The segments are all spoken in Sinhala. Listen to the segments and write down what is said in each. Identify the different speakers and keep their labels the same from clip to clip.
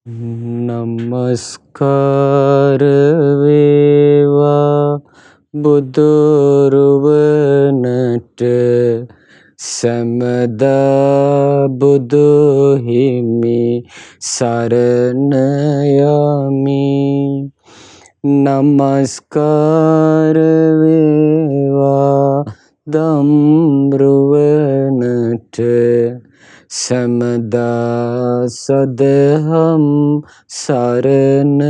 Speaker 1: නමස්කාර වේවා බුදුරුවනට සැමදා බුදු හිමි සරණ යමි. නමස්කාර වේවා දම්රුවනට සැමදා සදහම් සරණ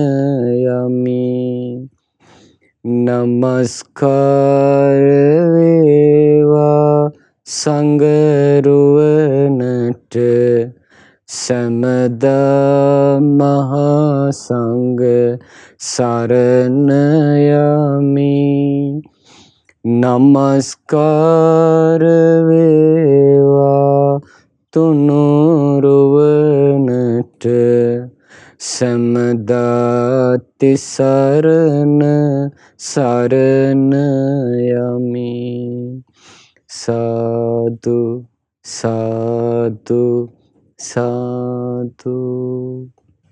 Speaker 1: යමි. නමස්කාර වේවා සංඝරුවනට සැමදා මහා සංඝ සරණ යමි. නමස්කාර වේවා තුනුරුවනට සැමදා තිසරණ සරණ යමි. සාදු සාදු සාදු.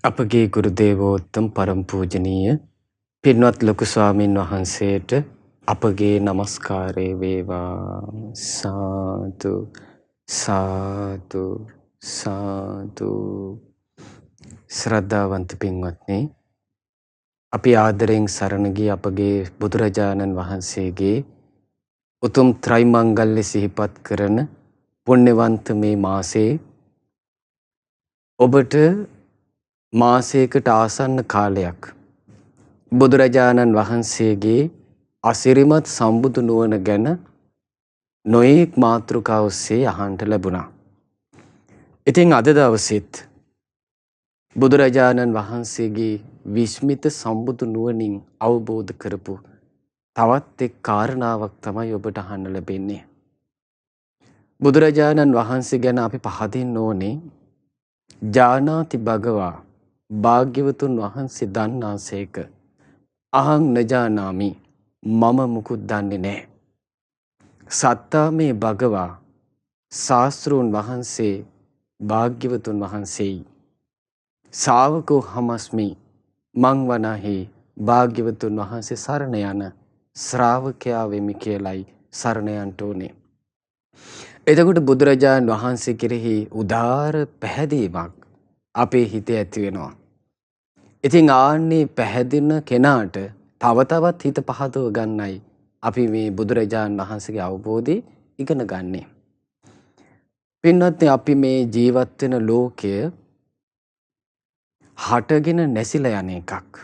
Speaker 1: අපගේ ගුරු දේවෝත්තම පරම පූජනීය පින්වත් ලොකු ස්වාමින් වහන්සේට අපගේ නමස්කාරය වේවා. සාදු සාදු සාදු. ශ්‍රද්ධාවන්ත පින්වත්නි, අපි ආදරයෙන් සරණ ගිය අපගේ බුදුරජාණන් වහන්සේගේ උතුම් ත්‍රිමංගල්‍ය සිහිපත් කරන පුණ්‍යවන්ත මේ මාසයේ ඔබට මාසයකට ආසන්න කාලයක් බුදුරජාණන් වහන්සේගේ අසිරිමත් සම්බුදු නුවණ ගැන නොයෙක් මාතෘකා ඔස්සේ අහන්න ලැබුණා. ඉතින් අද දවසෙත් බුදුරජාණන් වහන්සේගේ විස්මිත සම්බුදු නුවණින් අවබෝධ කරපු තවත් එක් කාරණාවක් තමයි ඔබට අහන්න ලැබෙන්නේ. බුදුරජාණන් වහන්සේ ගැන අපි පහදින්න ඕනේ, ජානාති භගවා, භාග්‍යවතුන් වහන්සේ දන්නාසේක, අහං නජානාමි, මම මුකුත් දන්නේ නැහැ. සත්තා මේ භගවා, ශාස්ත්‍රූන් වහන්සේ භාග්‍යවතුන් වහන්සේයි. ශාවකෝ හමස්මි, මං වනාහි භාග්‍යවතුන් වහන්සේ සරණ යන ශ්‍රාවකයා වෙමි කියලයි සරණ යන්න ඕනේ. එතකොට බුදුරජාණන් වහන්සේ කෙරෙහි උදාර පැහැදීමක් අපේ හිතේ ඇති වෙනවා. ඉතින් ආන්නේ පැහැදින කෙනාට තව තවත් හිත පහදව ගන්නයි අපි මේ බුදුරජාණන් වහන්සේගේ අවබෝධය ඉගෙන ගන්නේ. පින්වත්නි, අපි මේ ජීවත් වෙන ලෝකය හටගෙන නැසිලා යන එකක්.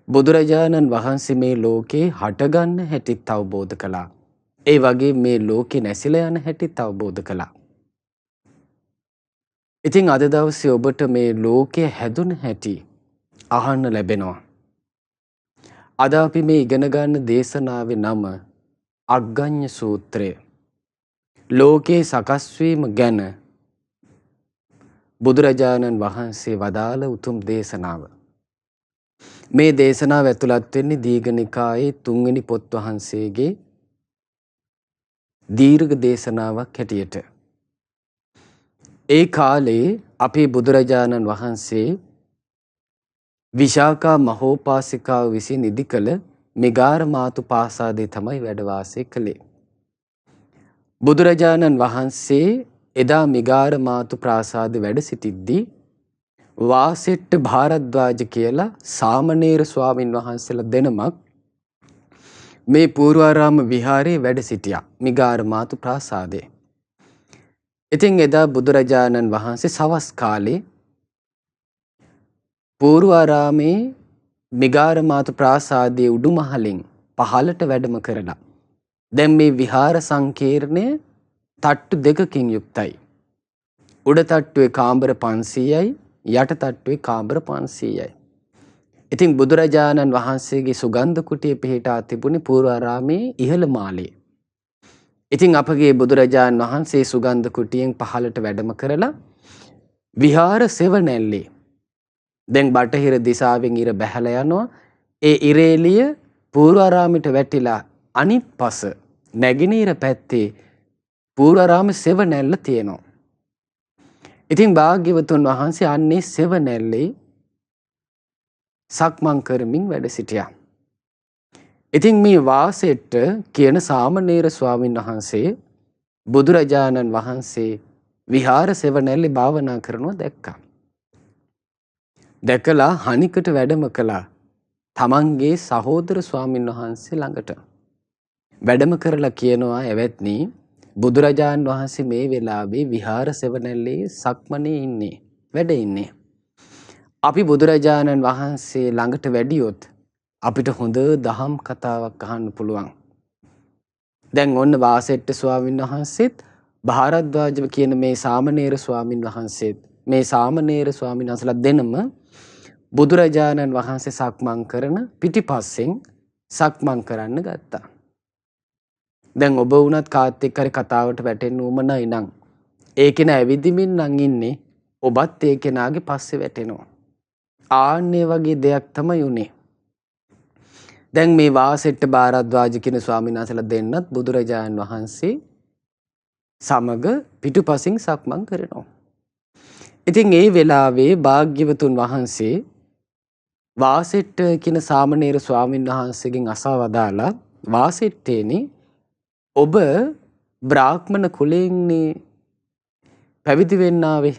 Speaker 1: බුදුරජාණන් වහන්සේ මේ ලෝකේ හටගන්න හැටිත් අවබෝධ කළා. ඒ වගේ මේ ලෝකේ නැසිලා යන හැටිත් අවබෝධ කළා. ඉතින් අද දවසේ ඔබට මේ ලෝකයේ හැදුන හැටි අහන්න ලැබෙනවා. අද අපි මේ ඉගෙන ගන්න දේශනාවේ නම අග්ගඤ්ඤ සූත්‍රය. ලෝකේ සකස් වීම ගැන බුදුරජාණන් වහන්සේ වදාළ උතුම් දේශනාව. මේ දේශනාව ඇතුළත් වෙන්නේ දීඝනිකායේ 3 වෙනි පොත් වහන්සේගේ දීර්ඝ දේශනාවක් හැටියට. ඒ කාලේ අපේ බුදුරජාණන් වහන්සේ විශාකා මහෝපාසිකාව විසින් ඉදි කළ මිගාර මාතු පාසාදේ තමයි වැඩ වාසය කළේ. බුදුරජාණන් වහන්සේ එදා මිගාර මාතු ප්‍රාසාදේ වැඩ සිටිද්දී වාසෙට්ට භාරද්වාජ කියලා සාමණේර ස්වාමින් වහන්සේලා දෙනමක් මේ පූර්වාරාම විහාරයේ වැඩ සිටියා මිගාර මාතු ප්‍රාසාදේ. ඉතින් එදා බුදුරජාණන් වහන්සේ සවස් කාලේ පූර්වාරාමේ මිගාර මාතු ප්‍රාසාදයේ උඩුමහලින් පහළට වැඩම කරලා දැන් මේ විහාර සංකීර්ණය තට්ටු දෙකකින් යුක්තයි. උඩ තට්ටුවේ කාමර 500යි, යට තට්ටුවේ කාමර 500යි. ඉතින් බුදුරජාණන් වහන්සේගේ සුගන්ධ කුටිය පිහිටා තිබුණේ පූර්වාරාමේ ඉහළ මාලේ. ඉතින් අපගේ බුදුරජාණන් වහන්සේ සුගන්ධ කුටියෙන් පහළට වැඩම කරලා විහාර සෙවණැල්ලේ දැන් බටහිර දිසාවෙන් ඉර බැහැලා යනවා. ඒ ඉරේලිය පූර්වාරාමයට වැටිලා අනිත් පස නැගෙනහිර පැත්තේ පූර්වාරාම සෙවණැල්ල තියෙනවා. ඉතින් භාග්‍යවතුන් වහන්සේ අන්නේ සෙවණැල්ලේ සක්මන් කරමින් වැඩ සිටියා. ඉතින් මේ වාසෙට්ට කියන සාමණේර ස්වාමීන් වහන්සේ බුදුරජාණන් වහන්සේ විහාර සෙවණැල්ලේ භාවනා කරනවා දැක්කා. දැකලා හනිකට වැඩම කළා තමන්ගේ සහෝදර ස්වාමීන් වහන්සේ ළඟට. වැඩම කරලා කියනවා එවත්නි බුදුරජාණන් වහන්සේ මේ වෙලාවේ විහාර සෙවණැල්ලේ සක්මනේ ඉන්නේ වැඩ ඉන්නේ. අපි බුදුරජාණන් වහන්සේ ළඟට වැඩියොත් අපිට හොඳ දහම් කතාවක් අහන්න පුළුවන්. දැන් ඔන්න වාසෙට්ට ස්වාමීන් වහන්සේත් භාරද්වාජ කියන මේ සාමණේර ස්වාමීන් වහන්සේත් මේ සාමණේර ස්වාමීන් වහන්සේලා දෙනම බුදුරජාණන් වහන්සේ සක්මන් කරන පිටිපස්සෙන් සක්මන් කරන්න ගත්තා. දැන් ඔබ වුණත් කාත් එක්ක හරි කතාවට වැටෙන්න උවමනයි නම් ඒ කෙනා ඇවිදිමින් නම් ඉන්නේ ඔබත් ඒ කෙනාගේ පස්සේ වැටෙනවා. ආන්නේ වගේ දෙයක් තමයි උනේ. දැන් මේ වාසෙට්ට භාරද්වාජ කියන ස්වාමීන් වහන්සේලා දෙන්නත් බුදුරජාණන් වහන්සේ සමග පිටුපසින් සක්මන් කරනවා. ඉතින් ඒ වෙලාවේ භාග්‍යවතුන් වහන්සේ වාසෙට්ට කියන සාමණේර ස්වාමීන් වහන්සේගෙන් අසා වදාලා වාසෙට්ටේනි ඔබ බ්‍රාහ්මණ කුලයෙන්නේ පැවිදි වෙන්න ආවේ.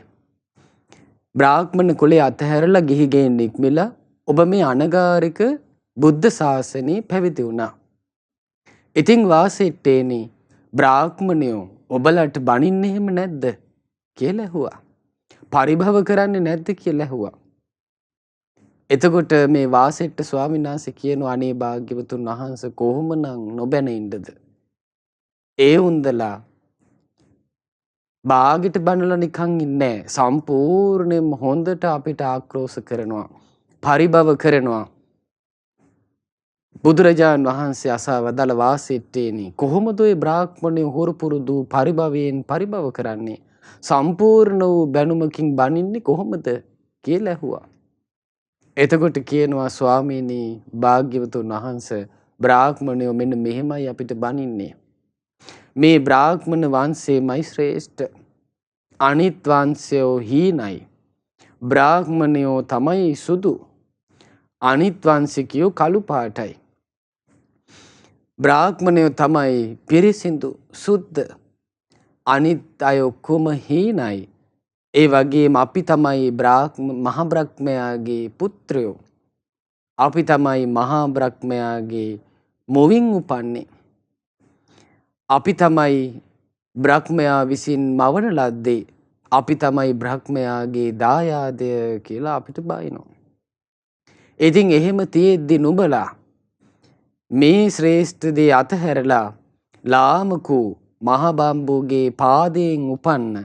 Speaker 1: බ්‍රාහ්මණ කුලයේ අතහැරලා ගිහි ගෙයින් නික්මිලා ඔබ මේ අනගාരിക බුද්ධ ශාසනයේ පැවිදි වුණා. ඉතින් වාසෙට්ටේනි බ්‍රාහ්මණයෝ ඔබලට බණින්නේ එහෙම නැද්ද කියලා ඇහුවා. පරිභව කරන්නේ නැද්ද කියලා ඇහුවා. එතකොට මේ වාසෙට්ට ස්වාමීන් වහන්සේ කියනවා අනේ භාග්‍යවතුන් වහන්සේ කොහොමනම් නොබැන ඉන්නද? ඒ උන්දලා බාගෙට බනලා නිකන් ඉන්නේ නැහැ. සම්පූර්ණයෙන්ම හොඳට අපිට ආක්‍රෝෂ කරනවා. පරිභව කරනවා. බුදුරජාණන් වහන්සේ අසා වදාළ වාසෙට්ටේනි කොහොමද ඔය බ්‍රාහ්මණය හොරපුරුදු පරිභවයෙන් පරිභව කරන්නේ? සම්පූර්ණ වූ බැනුමකින් බනින්නේ කොහොමද කියලා ඇහුවා. එතකොට කියනවා ස්වාමීනි භාග්‍යවතුන් වහන්සේ බ්‍රාහ්මණයෝ මෙන්න මෙහෙමයි අපිට බනින්නේ. මේ බ්‍රාහ්මණ වංශයමයි ශ්‍රේෂ්ඨ. අනිත් වංශයෝ හීනයි. බ්‍රාහ්මණයෝ තමයි සුදු. අනිත් වංශිකයෝ කළු පාටයි. බ්‍රාහ්මණයෝ තමයි පිරිසිදු සුද්ධ. අනිත් අය ඔක්කොම හීනයි. ඒ වගේම අපි තමයි මහා බ්‍රහ්මයාගේ පුත්‍රයෝ. අපි තමයි මහා බ්‍රහ්මයාගේ මොවින් උපන්නේ. අපි තමයි බ්‍රහ්මයා විසින් මවන ලද්දේ. අපි තමයි බ්‍රහ්මයාගේ දායාදය කියලා අපිට බයිනවා. ඉතින් එහෙම තියෙද්දි නුඹලා මේ ශ්‍රේෂ්ඨ දේ අතහැරලා ලාමකු මහ බම්බුගේ පාදයෙන් උපන්න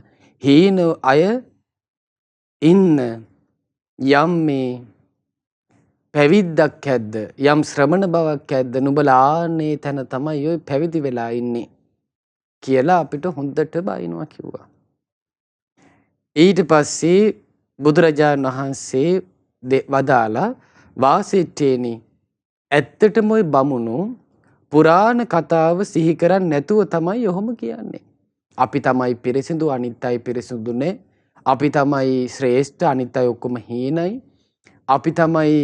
Speaker 1: හීන අය ඉන්න යම් මේ පැවිද්දක් ඇද්ද යම් ශ්‍රමණ බවක් ඇද්ද නුඹලා ආන්නේ තැන තමයි ඔය පැවිදි වෙලා ඉන්නේ කියලා අපිට හොඳට බයිනවා කිව්වා. ඊට පස්සේ බුදුරජාණන් වහන්සේ වදාලා වාසෙට්ටේනි ඇත්තටම ඔය බමුණු පුරාණ කතාව සිහි කරන්නේ නැතුව තමයි ඔහොම කියන්නේ. අපි තමයි පිරිසිදු අනිත් අය පිරිසිදු නැහැ. අපි තමයි ශ්‍රේෂ්ඨ අනිත් අය ඔක්කොම හීනයි. අපි තමයි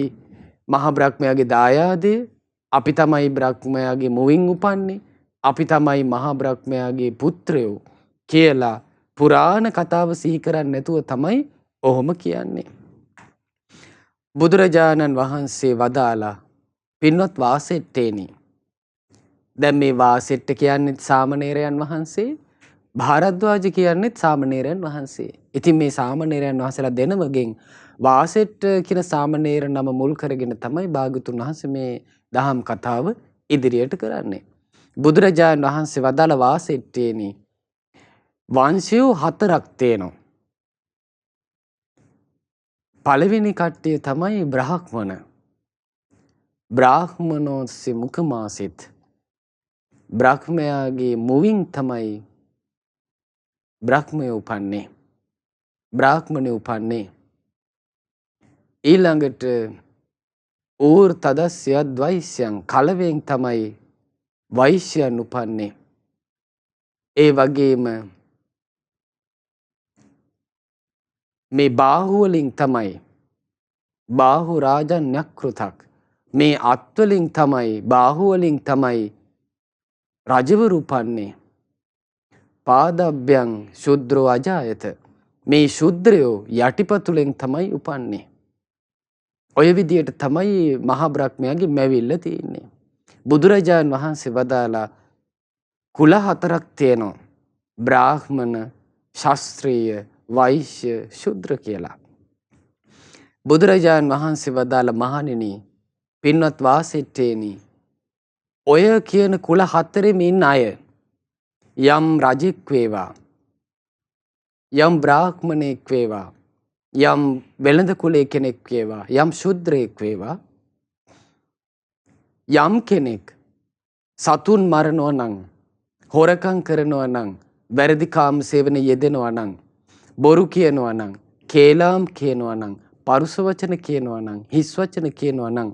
Speaker 1: මහා බ්‍රහ්මයාගේ දායාදය. අපි තමයි බ්‍රහ්මයාගේ මුවින් උපන්නේ. අපි තමයි මහා බ්‍රහ්මයාගේ පුත්‍රයෝ කියලා පුරාණ කතාව සිහි කරන්නේ නැතුව තමයි ඔහොම කියන්නේ. බුදුරජාණන් වහන්සේ වදාලා පින්වත් වාසෙට්ටේනි දැන් මේ වාසෙට්ට කියන්නේත් සාමණේරයන් වහන්සේ භාරද්වාජ කියන්නේත් සාමණේරයන් වහන්සේ. ඉතින් මේ සාමණේරයන් වහන්සේලා දෙනමගෙන් වාසෙට්ට කියන සාමණේර නම මුල් කරගෙන තමයි භාග්‍යවතුන් වහන්සේ මේ දහම් කතාව ඉදිරියට කරන්නේ. බුදුරජාණන් වහන්සේ වදාළ වාසෙට්ටේනි වංශයෝ 4ක් තියෙනවා. පළවෙනි කට්ටිය තමයි බ්‍රාහ්මණ. බ්‍රාහ්මනෝස්සේ මුඛමාසිත. බ්‍රහ්මයාගේ මුවින් තමයි බ්‍රහ්මය උපන්නේ. බ්‍රාහ්මණය උපන්නේ. ඊළඟට ඌර් තදස්ය ද්වෛස්යන් කලවෙන් තමයි වෛශ්‍යයන් උපන්නේ. ඒ වගේම මේ බාහුව වලින් තමයි බාහු රාජන් නක්ෘතක්. මේ අත් වලින් තමයි බාහුව වලින් තමයි රජවරු උපන්නේ. පාදබ්බයන් ශුද්‍රෝ අජායත. මේ ශුද්‍රයෝ යටිපතුලෙන් තමයි උපන්නේ. ඔය විදියට තමයි මහා බ්‍රහ්මයාගේ මැවිල්ල තියෙන්නේ. බුදුරජාණන් වහන්සේ වදාලා කුල හතරක් තියෙනවා. බ්‍රාහ්මණ, ශාස්ත්‍රීය, වෛශ්‍ය, ශුද්‍ර කියලා. බුදුරජාණන් වහන්සේ වදාළ මහණෙනි, පින්වත් වාසෙට්ටේනි, ඔය කියන කුල හතරෙම ඉන්න අය යම් රජෙක් වේවා, යම් බ්‍රාහ්මණෙක් වේවා, යම් වෙළඳ කුලේ කෙනෙක් වේවා, යම් ශුද්‍රයෙක් වේවා, යම් කෙනෙක් සතුන් මරනවා නම්, හොරකම් කරනවා නම්, වැරදි කාම සේවනයේ යෙදෙනවා නම්, බොරු කියනවා නම්, කේලාම් කියනවා නම්, පරුස වචන කියනවා නම්, හිස් වචන කියනවා නම්,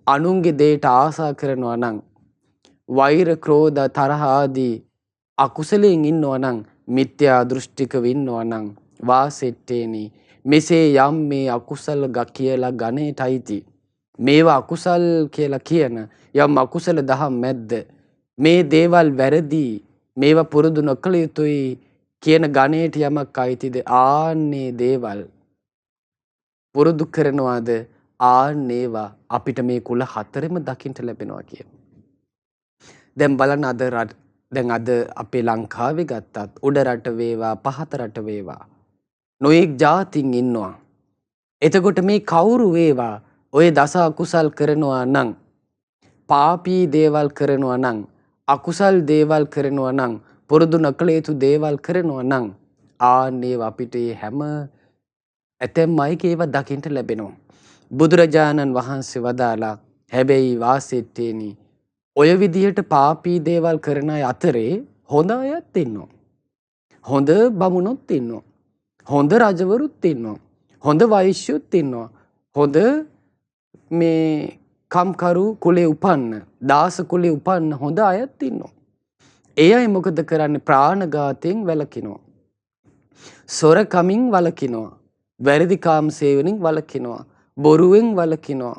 Speaker 1: අනුන්ගේ දේට ආසා කරනවා නම්, වෛර, ක්‍රෝධ, තරහ ආදී අකුසලයෙන් ඉන්නවා නම්, මිත්‍යා දෘෂ්ටිකව ඉන්නවා නම්, වාසෙට්ටේනි, මෙසේ යම් මේ අකුසල කියලා ගණේටයිති. මේවා අකුසල් කියලා කියන යම් අකුසල දහම් මැද්ද මේ දේවල් වැරදි, මේවා පුරුදු නොකළ යුතුයි කියන ගණේට යමක් අයිතිද? ආන්නේ දේවල් පුරුදු කරනවාද? ආන්නේවා අපිට මේ කුල හතරෙම දකින්න ලැබෙනවා කියන. දැන් බලන්න දැන් අද අපේ ලංකාවේ ගත්තත් උඩ රට වේවා පහත රට වේවා නොයෙක් ජාතින් ඉන්නවා. එතකොට මේ කවුරු වේවා ඔය දස අකුසල් කරනවා නම්, පාපී දේවල් කරනවා නම්, අකුසල් දේවල් කරනවා නම්, පුරුදු නොකළ යුතු දේවල් කරනවා නම්, ආන්නේ අපිට හැම ඇතැම් අයගේ ඒවා දකින්න ලැබෙනවා. බුදුරජාණන් වහන්සේ වදාලා හැබැයි වාසෙට්ටේනි, ඔය විදිහට පාපී දේවල් කරන අය අතරේ හොඳ අයත් ඉන්නවා. හොඳ බමුණොත් ඉන්නවා. හොඳ රජවරුත් ඉන්නවා. හොඳ වෛශ්‍යුත් ඉන්නවා. හොඳ මේ කම්කරු කුලේ උපන්න, දාස කුලේ උපන්න හොඳ අයත් ඉන්නවා. ඒ අය මොකද කරන්නේ? ප්‍රාණඝාතයෙන් වැළකිනවා. සොරකමින් වළකිනවා. වැරදි කාම සේවනයෙන් වළකිනවා. බොරුවෙන් වළකිනවා.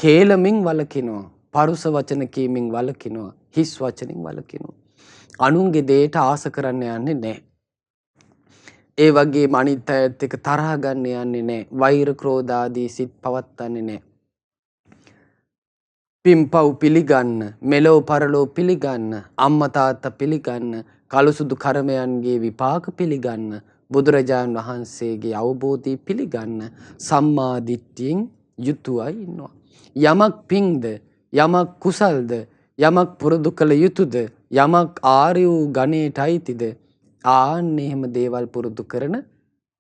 Speaker 1: කේලමින් වළකිනවා. පරුස වචන කීමෙන් වළකිනවා. හිස් වචනෙන් වළකිනවා. අනුන්ගේ දේට ආස කරන්න යන්නේ නැහැ. ඒ වගේම අනිත් අයත් එක්ක තරහ ගන්න යන්නේ නැහැ. වෛර ක්‍රෝධ ආදී සිත් පවත්න්නේ නැහැ. පින්පව් පිළිගන්න, මෙලොව පරලොව පිළිගන්න, අම්මා තාත්තා පිළිගන්න, කළුසුදු කර්මයන්ගේ විපාක පිළිගන්න, බුදුරජාණන් වහන්සේගේ අවබෝධය පිළිගන්න සම්මා දිට්ඨියෙන් යුතුවයි ඉන්නවා. යමක් පින්ද, යමක් කුසල්ද, යමක් පුරුදු කළ යුතුද, යමක් ආර්ය වූ ගණේට අයිතිද, ආන්නේ එහෙම දේවල් පුරුදු කරන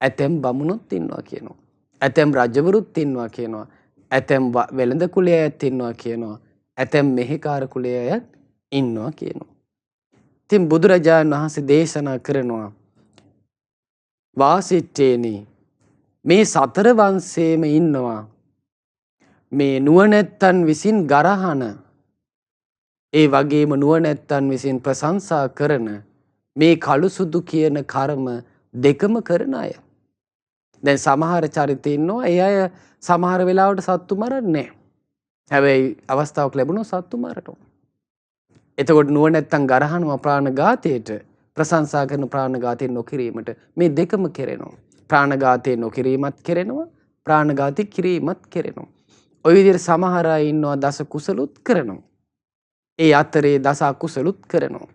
Speaker 1: ඇතැම් බමුණොත් ඉන්නවා කියනවා. ඇතැම් රජවරුත් ඉන්නවා කියනවා. ඇතැම් වෙළඳ කුලයත් ඉන්නවා කියනවා. ඇතැම් මෙහෙකාර කුලයත් ඉන්නවා කියනවා. ඉතින් බුදුරජාණන් වහන්සේ දේශනා කරනවා, වාසිට්ඨේනි, මේ සතර වංශයේම ඉන්නවා මේ නුවණැත්තන් විසින් ගරහන, ඒ වගේම නුවණැත්තන් විසින් ප්‍රශංසා කරන මේ කළු සුදු කියන කර්ම දෙකම කරන අය. දැන් සමහර චරිත ඉන්නවා ඒ අය සමහර වෙලාවට සත්තු මරන්නේ. හැබැයි අවස්ථාවක් ලැබුණොත් සත්තු මරනවා. එතකොට නුවණැත්තන් ගරහනවා ප්‍රාණඝාතයට, ප්‍රශංසා කරන ප්‍රාණඝාතය නොකිරීමට. මේ දෙකම කෙරෙනවා. ප්‍රාණඝාතය නොකිරීමත් කෙරෙනවා, ප්‍රාණඝාතය කිරීමත් කෙරෙනවා. ඔය විදිහට සමහර අය ඉන්නවා දස කුසලුත් කරනවා. ඒ අතරේ දස අකුසලුත් කරනවා.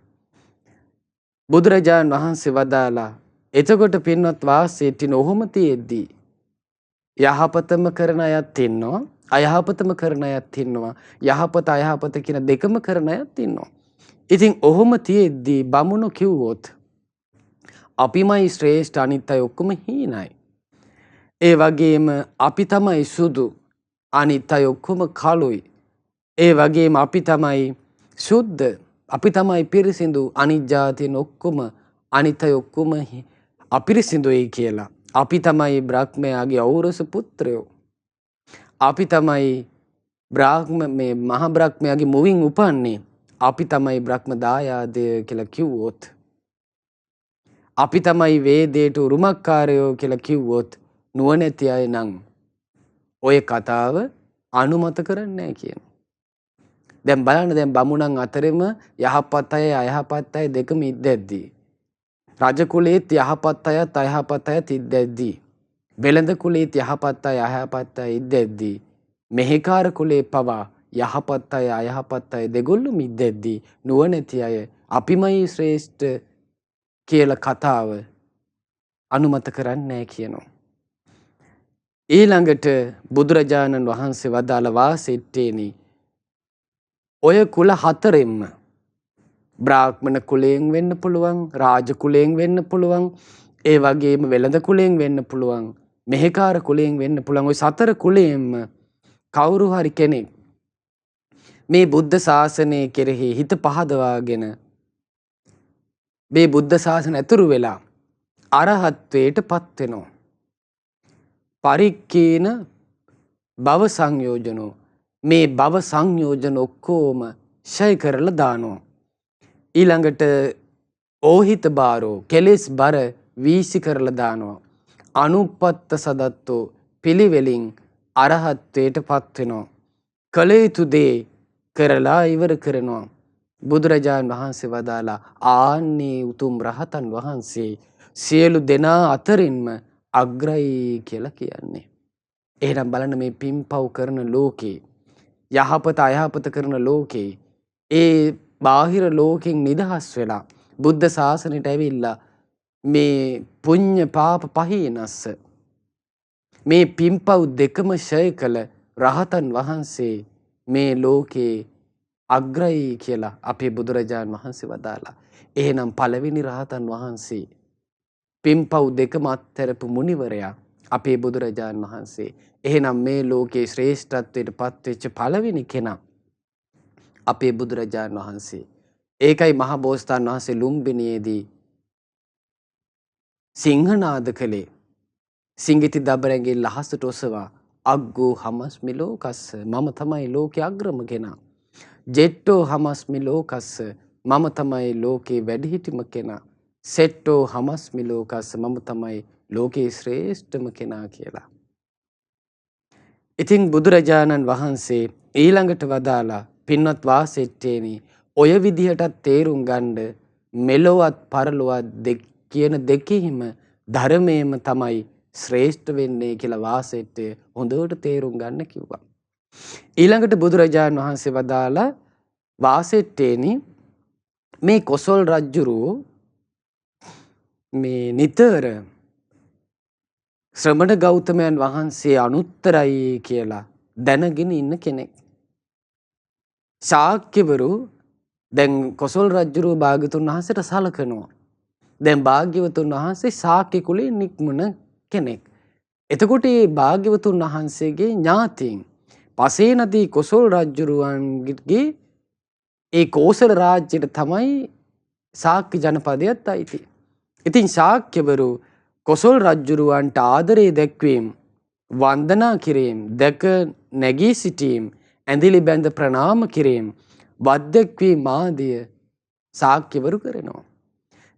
Speaker 1: බුදුරජාණන් වහන්සේ වදාලා එතකොට පින්වත් වාසෙට්ටින ඔහොම තියෙද්දී යහපතම කරන අයත් ඉන්නවා, අයහපතම කරන අයත් ඉන්නවා, යහපත අයහපත කියන දෙකම කරන අයත් ඉන්නවා. ඉතින් ඔහොම තියෙද්දී බමුණු කිව්වොත් අපිමයි ශ්‍රේෂ්ඨ, අනිත් අය ඔක්කොම හීනයි. ඒ වගේම අපි තමයි සුදු, අනිත් අය ඔක්කොම කළුයි. ඒ වගේම අපි තමයි සුද්ධ, අපි තමයි පිරිසිදු, අනිත් ජාතීන් ඔක්කොම, අනිත් අය ඔක්කොම අපිරිසිදුයි කියලා. අපි තමයි බ්‍රහ්මයාගේ ඖරස පුත්‍රයෝ. අපි තමයි මේ මහ බ්‍රහ්මයාගේ මුවින් උපන්නේ. අපි තමයි බ්‍රහ්ම දායාදය කියලා කිව්වොත් අපි තමයි වේදයට උරුමකාරයෝ කියලා කිව්වොත් නුවණැති අය නම් ඔය කතාව අනුමත කරන්නේ නැහැ කියනවා. දැන් බලන්න දැන් බමුණන් අතරෙම යහපත් අය අයහපත් අය දෙකම ඉද්දැද්දී රජ කුලයේත් යහපත් අයත් අයහපත් අයත් ඉද්දැද්දී වෙළඳ කුලයේත් යහපත් අය අයහපත් අය ඉද්දැද්දී මෙහෙකාර කුලයේ පවා යහපත් අය අයහපත් අය දෙගොල්ලොම ඉද්දැද්දී නුවණැති අය අපිමයි ශ්‍රේෂ්ඨ කියලා කතාව අනුමත කරන්නේ නැහැ කියනවා. ඊළඟට බුදුරජාණන් වහන්සේ වදාළ වාසෙට්ටේනි ඔය කුල හතරෙන්ම බ්‍රාහ්මණ කුලයෙන් වෙන්න පුළුවන්, රාජ කුලයෙන් වෙන්න පුළුවන්, ඒ වගේම වෙළඳ කුලයෙන් වෙන්න පුළුවන්, මෙහෙකාර කුලයෙන් වෙන්න පුළුවන්. ওই සතර කුලයෙන්ම කවුරු හරි කෙනෙක් මේ බුද්ධ ශාසනය කෙරෙහි හිත පහදවාගෙන මේ බුද්ධ ශාසන ඇතුළු වෙලා අරහත්වයට පත් වෙනවා. පරික්කේන භව සංයෝජනෝ මේ භව සංයෝජන ඔක්කොම ෂය කරලා දානවා. ඊළඟට ඕහිත බාරෝ කෙලෙස් බර වීසි කරලා දානවා. අනුපත්ත සදත්තෝ පිළිවෙලින් අරහත්වයට පත් වෙනවා. කළ යුතු දේ කරලා ඉවර කරනවා. බුදුරජාණන් වහන්සේ වදාලා ආන්නේ උතුම් රහතන් වහන්සේ සියලු දෙනා අතරින්ම අග්‍රයි කියලා කියන්නේ. එහෙනම් බලන්න මේ පින්පව් කරන ලෝකේ යහපත අයහපත කරන ලෝකේ ඒ බාහිර ලෝකෙන් නිදහස් වෙලා බුද්ධ ශාසනයට ඇවිල්ලා මේ පුඤ්ඤ පාප පහිනස්ස මේ පින්පව් දෙකම ෂය කළ රහතන් වහන්සේ මේ ලෝකේ අග්‍රයි කියලා අපේ බුදුරජාණන් වහන්සේ වදාලා. එහෙනම් පළවෙනි රහතන් වහන්සේ පින්පව් දෙකම අත්හැරපු මුනිවරයා අපේ බුදුරජාණන් වහන්සේ. එහෙනම් මේ ලෝකේ ශ්‍රේෂ්ඨත්වයට පත්වෙච්ච පළවෙනි කෙනා අපේ බුදුරජාණන් වහන්සේ. ඒකයි මහා බෝසතාණන් වහන්සේ ලුම්බිනියේදී සිංහනාද කළේ. සිංගිති දබරැඟිල්ල ලහසට ඔසවා අග්ගෝ හමස්මි ලෝකස්ස මම තමයි ලෝකේ අග්‍රම කෙනා. ජෙට්ටෝ හමස්මි ලෝකස්ස මම තමයි ලෝකේ වැඩිහිටිම කෙනා. සෙට්ටෝ හමස්මි ලෝකස්ස මම තමයි ලෝකේ ශ්‍රේෂ්ඨම කෙනා කියලා. ඉතින් බුදුරජාණන් වහන්සේ ඊළඟට වදාලා පින්වත් වාසෙට්ටේනි ඔය විදිහටත් තේරුම් ගන්න මෙලොවත් පරලොවත් කියන දෙකෙහිම ධර්මයේම තමයි ශ්‍රේෂ්ඨ වෙන්නේ කියලා වාසෙට්ටේ හොඳට තේරුම් ගන්න කිව්වා. ඊළඟට බුදුරජාණන් වහන්සේ වදාලා වාසෙට්ටේනි මේ කොසල් රජුරෝ මේ නිතර ශ්‍රමණ ගෞතමයන් වහන්සේ අනුත්තරයි කියලා දැනගෙන ඉන්න කෙනෙක්. ශාක්‍යවරු දැන් කොසල් රජුරෝ භාග්‍යවතුන් වහන්සේට සලකනවා. දැන් භාග්‍යවතුන් වහන්සේ ශාක්‍ය කුලයෙන් නික්මුණ කෙනෙක්. එතකොට මේ භාග්‍යවතුන් වහන්සේගේ ඥාතීන් පසේ නදී කොසල් රජුරුවන්ගේ ඒ කෝසල රාජ්‍යයට තමයි ශාක්‍ය ජනපදයට අයිති. ඉතින් ශාක්‍යවරු කොසල් රජුරුවන්ට ආදරේ දැක්වීම, වන්දනා කිරීම, දැක නැගී සිටීම, ඇඳිලි බැඳ ප්‍රණාම කිරීම, වද්දක්වීම ආදිය ශාක්‍යවරු කරනවා.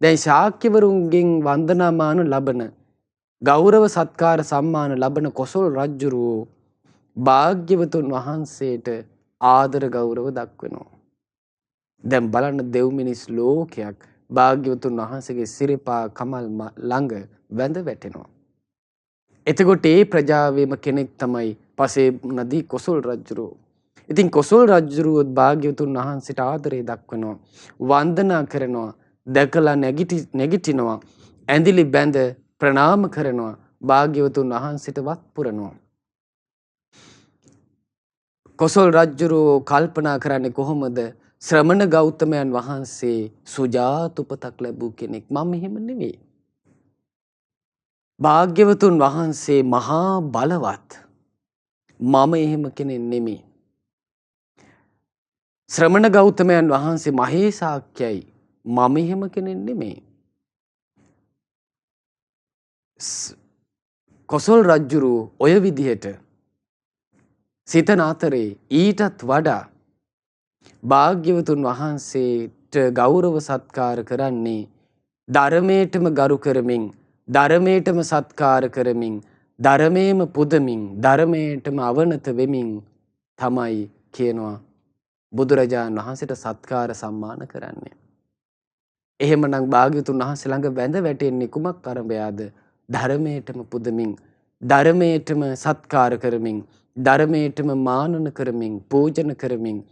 Speaker 1: දැන් ශාක්‍යවරුන්ගෙන් වන්දනාමාන ලබන, ගෞරව සත්කාර සම්මාන ලබන කොසල් රජුරුවෝ භාග්‍යවතුන් වහන්සේට ආදර ගෞරව දක්වනවා. දැන් බලන්න දෙව් මිනිස් ලෝකයක් භාග්‍යවතුන් වහන්සේගේ සිරිපා කමල් ළඟ වැඳ වැටෙනවා. එතකොට ඒ ප්‍රජාවේම කෙනෙක් තමයි පසේ නදී කොසල් රජුරෝ. ඉතින් කොසල් රජුරුවොත් භාග්‍යවතුන් වහන්සේට ආදරේ දක්වනවා, වන්දනා කරනවා, දැකලා නැගිටිනවා, ඇඳිලි බැඳ ප්‍රණාම කරනවා, භාග්‍යවතුන් වහන්සේට වත් පුරනවා. කොසල් රජුරෝ කල්පනා කරන්නේ කොහොමද? ශ්‍රමණ ගෞතමයන් වහන්සේ සුජාත උපතක් ලැබූ කෙනෙක්. මම එහෙම නෙවෙයි. භාග්‍යවතුන් වහන්සේ මහා බලවත්. මම එහෙම කෙනෙක් නෙමෙයි. ශ්‍රමණ ගෞතමයන් වහන්සේ මහේසාක්‍යයි. මම එහෙම කෙනෙක් නෙමෙයි. කොසල් රජුරෝ ඔය විදිහට සිතන අතරේ ඊටත් වඩා භාග්‍යවතුන් වහන්සේට ගෞරව සත්කාර කරන්නේ ධර්මයටම ගරු කරමින්, ධර්මයටම සත්කාර කරමින්, ධර්මයේම පුදමින්, ධර්මයටම අවනත වෙමින් තමයි කියනවා බුදුරජාණන් වහන්සේට සත්කාර සම්මාන කරන්නේ. එහෙමනම් භාග්‍යතුන් වහන්සේ ළඟ වැඳ වැටෙන්නේ කුමක් අරඹයාද? ධර්මයටම පුදමින්, ධර්මයටම සත්කාර කරමින්, ධර්මයටම මානන කරමින්, පූජන කරමින්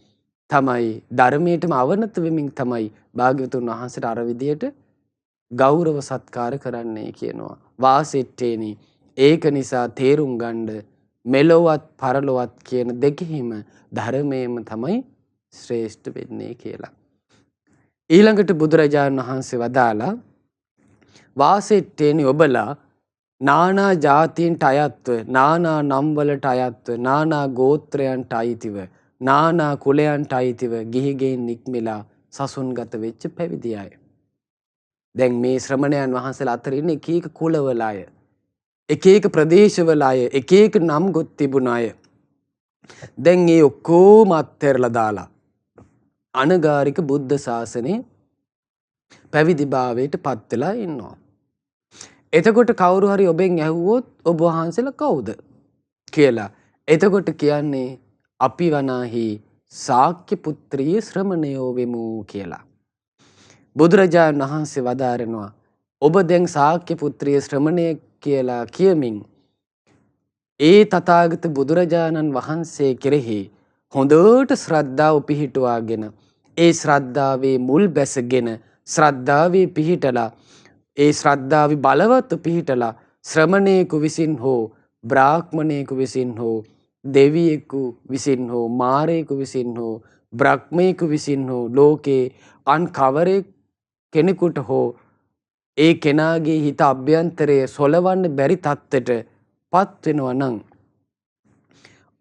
Speaker 1: තමයි, ධර්මයටම අවනත වෙමින් තමයි භාග්‍යතුන් වහන්සේට අර විදියට ගෞරව සත්කාර කරන්නේ කියනවා. වාසෙට්ටේනි. ඒක නිසා තේරුම් ගන්න මෙලොවත් පරලොවත් කියන දෙකෙහිම ධර්මයේම තමයි ශ්‍රේෂ්ඨ වෙන්නේ කියලා. ඊළඟට බුදුරජාණන් වහන්සේ වදාලා වාසෙට්ටේනි ඔබලා නානා ජාතීන්ට අයත්ව, නානා නම්වලට අයත්ව, නානා ගෝත්‍රයන්ට අයිතිව, නානා කුලයන්ට අයිතිව ගිහිගෙයින් නික්මිලා සසුන්ගත වෙච්ච පැවිදි අය. දැන් මේ ශ්‍රමණයන් වහන්සේලා අතර ඉන්නේ එක එක කුලවල අය, එක එක ප්‍රදේශවල අය, එක එක නම් ගොත් තිබුණ අය. දැන් මේ ඔක්කොම අත්හැරලා දාලා අනගාരിക බුද්ධ ශාසනේ පැවිදි භාවයට පත් වෙලා ඉන්නවා. එතකොට කවුරු හරි ඔබෙන් ඇහුවොත් ඔබ වහන්සේලා කවුද කියලා. එතකොට කියන්නේ අපි වනාහි ශාක්‍ය පුත්‍රිය ශ්‍රමණයෝ වෙමු කියලා. බුදුරජාණන් වහන්සේ වදාරනවා ඔබ දැන් ශාක්‍ය පුත්‍රිය ශ්‍රමණය කියලා කියමින් ඒ තථාගත බුදුරජාණන් වහන්සේ කෙරෙහි හොඳට ශ්‍රද්ධාව පිහිටුවාගෙන, ඒ ශ්‍රද්ධාවේ මුල් බැසගෙන, ශ්‍රද්ධාවේ පිහිටලා, ඒ ශ්‍රද්ධාවේ බලවත් පිහිටලා ශ්‍රමණේකු විසින් හෝ, බ්‍රාහ්මණේකු විසින් හෝ, දෙවියෙකු විසින් හෝ, මාරයෙකු විසින් හෝ, බ්‍රහ්මයෙකු විසින් හෝ, ලෝකේ අන් කවරෙක් කෙනෙකුට හෝ ඒ කෙනාගේ හිත අභ්‍යන්තරය සොලවන්න බැරි තත්ත්වයට පත් වෙනවා නම්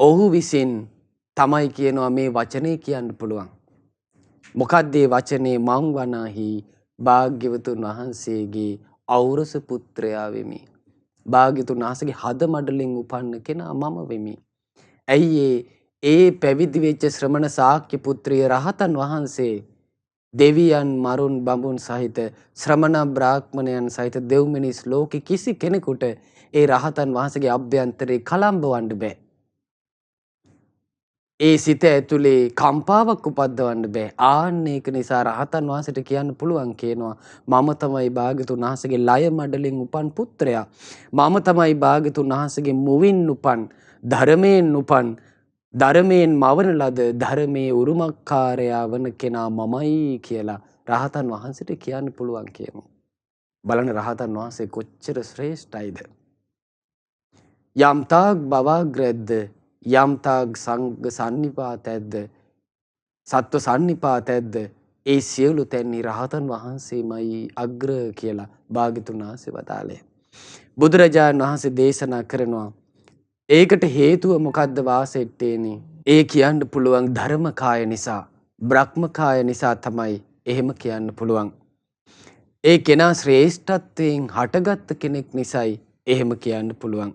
Speaker 1: ඔහු විසින් තමයි කියනවා මේ වචනේ කියන්න පුළුවන්. මොකක්ද ඒ වචනේ? මං වනාහි භාග්‍යවතුන් වහන්සේගේ ඖරස පුත්‍රයා වෙමි. භාග්‍යවතුන් වහන්සේගේ හද මඩලින් උපන්න කෙනා මම වෙමි. ඇයි ඒ පැවිදි වෙච්ච ශ්‍රමණ ශාක්‍ය පුත්‍රිය රහතන් වහන්සේ දෙවියන් මරුන් බඹුන් සහිත ශ්‍රමණ බ්‍රාහ්මණයන් සහිත දෙව් මිනිස් ලෝකෙ කිසි කෙනෙකුට ඒ රහතන් වහන්සේගේ අභ්‍යන්තරේ කලම්බවන්න බෑ. ඒ සිත ඇතුලේ කම්පාවක් උපද්දවන්න බෑ. ආන්න ඒක නිසා රහතන් වහන්සේට කියන්න පුළුවන් කියනවා මම තමයි භාග්‍යතුන් වහන්සේගේ ලය මඩලින් උපන් පුත්‍රයා. මම තමයි භාග්‍යතුන් වහන්සේගේ මුවින් උපන්, ධර්මයෙන් උපන්, ධර්මයෙන් මවන ලද, ධර්මයේ උරුමකාරයා වන කෙනා මමයි කියලා රහතන් වහන්සේට කියන්න පුළුවන් කියනවා. බලන්න රහතන් වහන්සේ කොච්චර ශ්‍රේෂ්ඨයිද. යම්තාක් බවාග්‍රද්ද, යම්තාක් සංඝ සන්නිපාතයක්ද, සත්ව සන්නිපාතයක්ද, ඒ සියලු තැන්හි රහතන් වහන්සේමයි අග්‍ර කියලා භාග්‍යතුන් වහන්සේ වදාළේ. බුදුරජාණන් වහන්සේ දේශනා කරනවා ඒකට හේතුව මොකද්ද වාසෙට්ටේනි? ඒ කියන්න පුළුවන් ධර්මකාය නිසා, බ්‍රහ්මකාය නිසා තමයි එහෙම කියන්න පුළුවන්. ඒ කෙනා ශ්‍රේෂ්ඨත්වයෙන් හටගත්ත කෙනෙක් නිසායි එහෙම කියන්න පුළුවන්.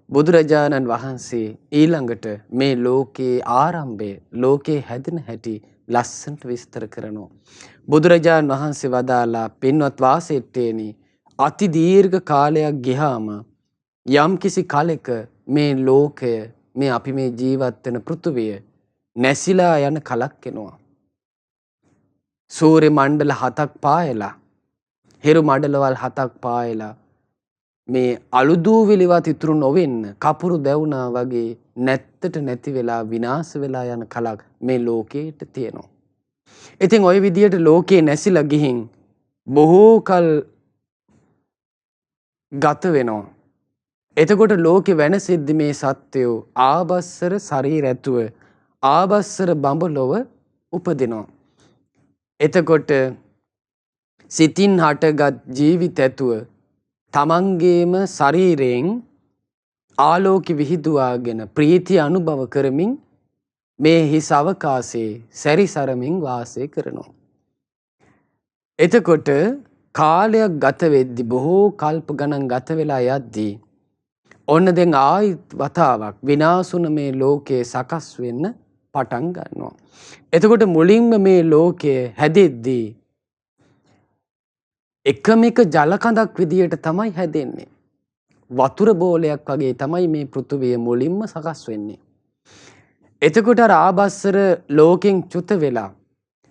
Speaker 1: බුදුරජාණන් වහන්සේ ඊළඟට මේ ලෝකයේ ආරම්භය, ලෝකයේ හැදෙන හැටි ලස්සනට විස්තර කරනවා. බුදුරජාණන් වහන්සේ වදාලා පින්වත් වාසෙට්ටේනි, අති දීර්ඝ කාලයක් ගියාම යම් කිසි කලෙක මේ ලෝකය, මේ අපි මේ ජීවත් වෙන පෘථුවිය නැසිලා යන කලක් එනවා. සූර්ය මණ්ඩල 7ක් පායලා, හිරු මණ්ඩලවල් 7ක් පායලා මේ අලුදූවිලිවත් ඉතුරු නොවෙන්න කපුරු දැවුනා වගේ නැත්තට නැති වෙලා විනාශ වෙලා යන කලක් මේ ලෝකේට තියෙනවා. ඉතින් ওই විදියට ලෝකේ නැසිලා ගිහින් බොහෝ කල් ගත වෙනවා. එතකොට ලෝකේ වෙනසිද්දි මේ සත්වයෝ ආබස්සර ශරීර ඇතුව ආබස්සර බඹලොව උපදිනවා. එතකොට සිතින් හටගත් ජීවිත ඇතුව තමන්ගේම ශරීරයෙන් ආලෝක විහිදුවාගෙන ප්‍රීතිය අනුභව කරමින් මේ හිස් අවකාශයේ සැරිසරමින් වාසය කරනවා. එතකොට කාලයක් ගත වෙද්දි, බොහෝ කල්ප ගණන් ගත වෙලා යද්දී ඔන්න දැන් ආයිත් වතාවක් විනාශුන මේ ලෝකයේ සකස් වෙන්න පටන් ගන්නවා. එතකොට මුලින්ම මේ ලෝකය හැදෙද්දී එකම එක ජල කඳක් විදියට තමයි හැදෙන්නේ. වතුර බෝලයක් වගේ තමයි මේ පෘථුවිය මුලින්ම සකස් වෙන්නේ. එතකොට අර ආබස්සර ලෝකෙන් චුත වෙලා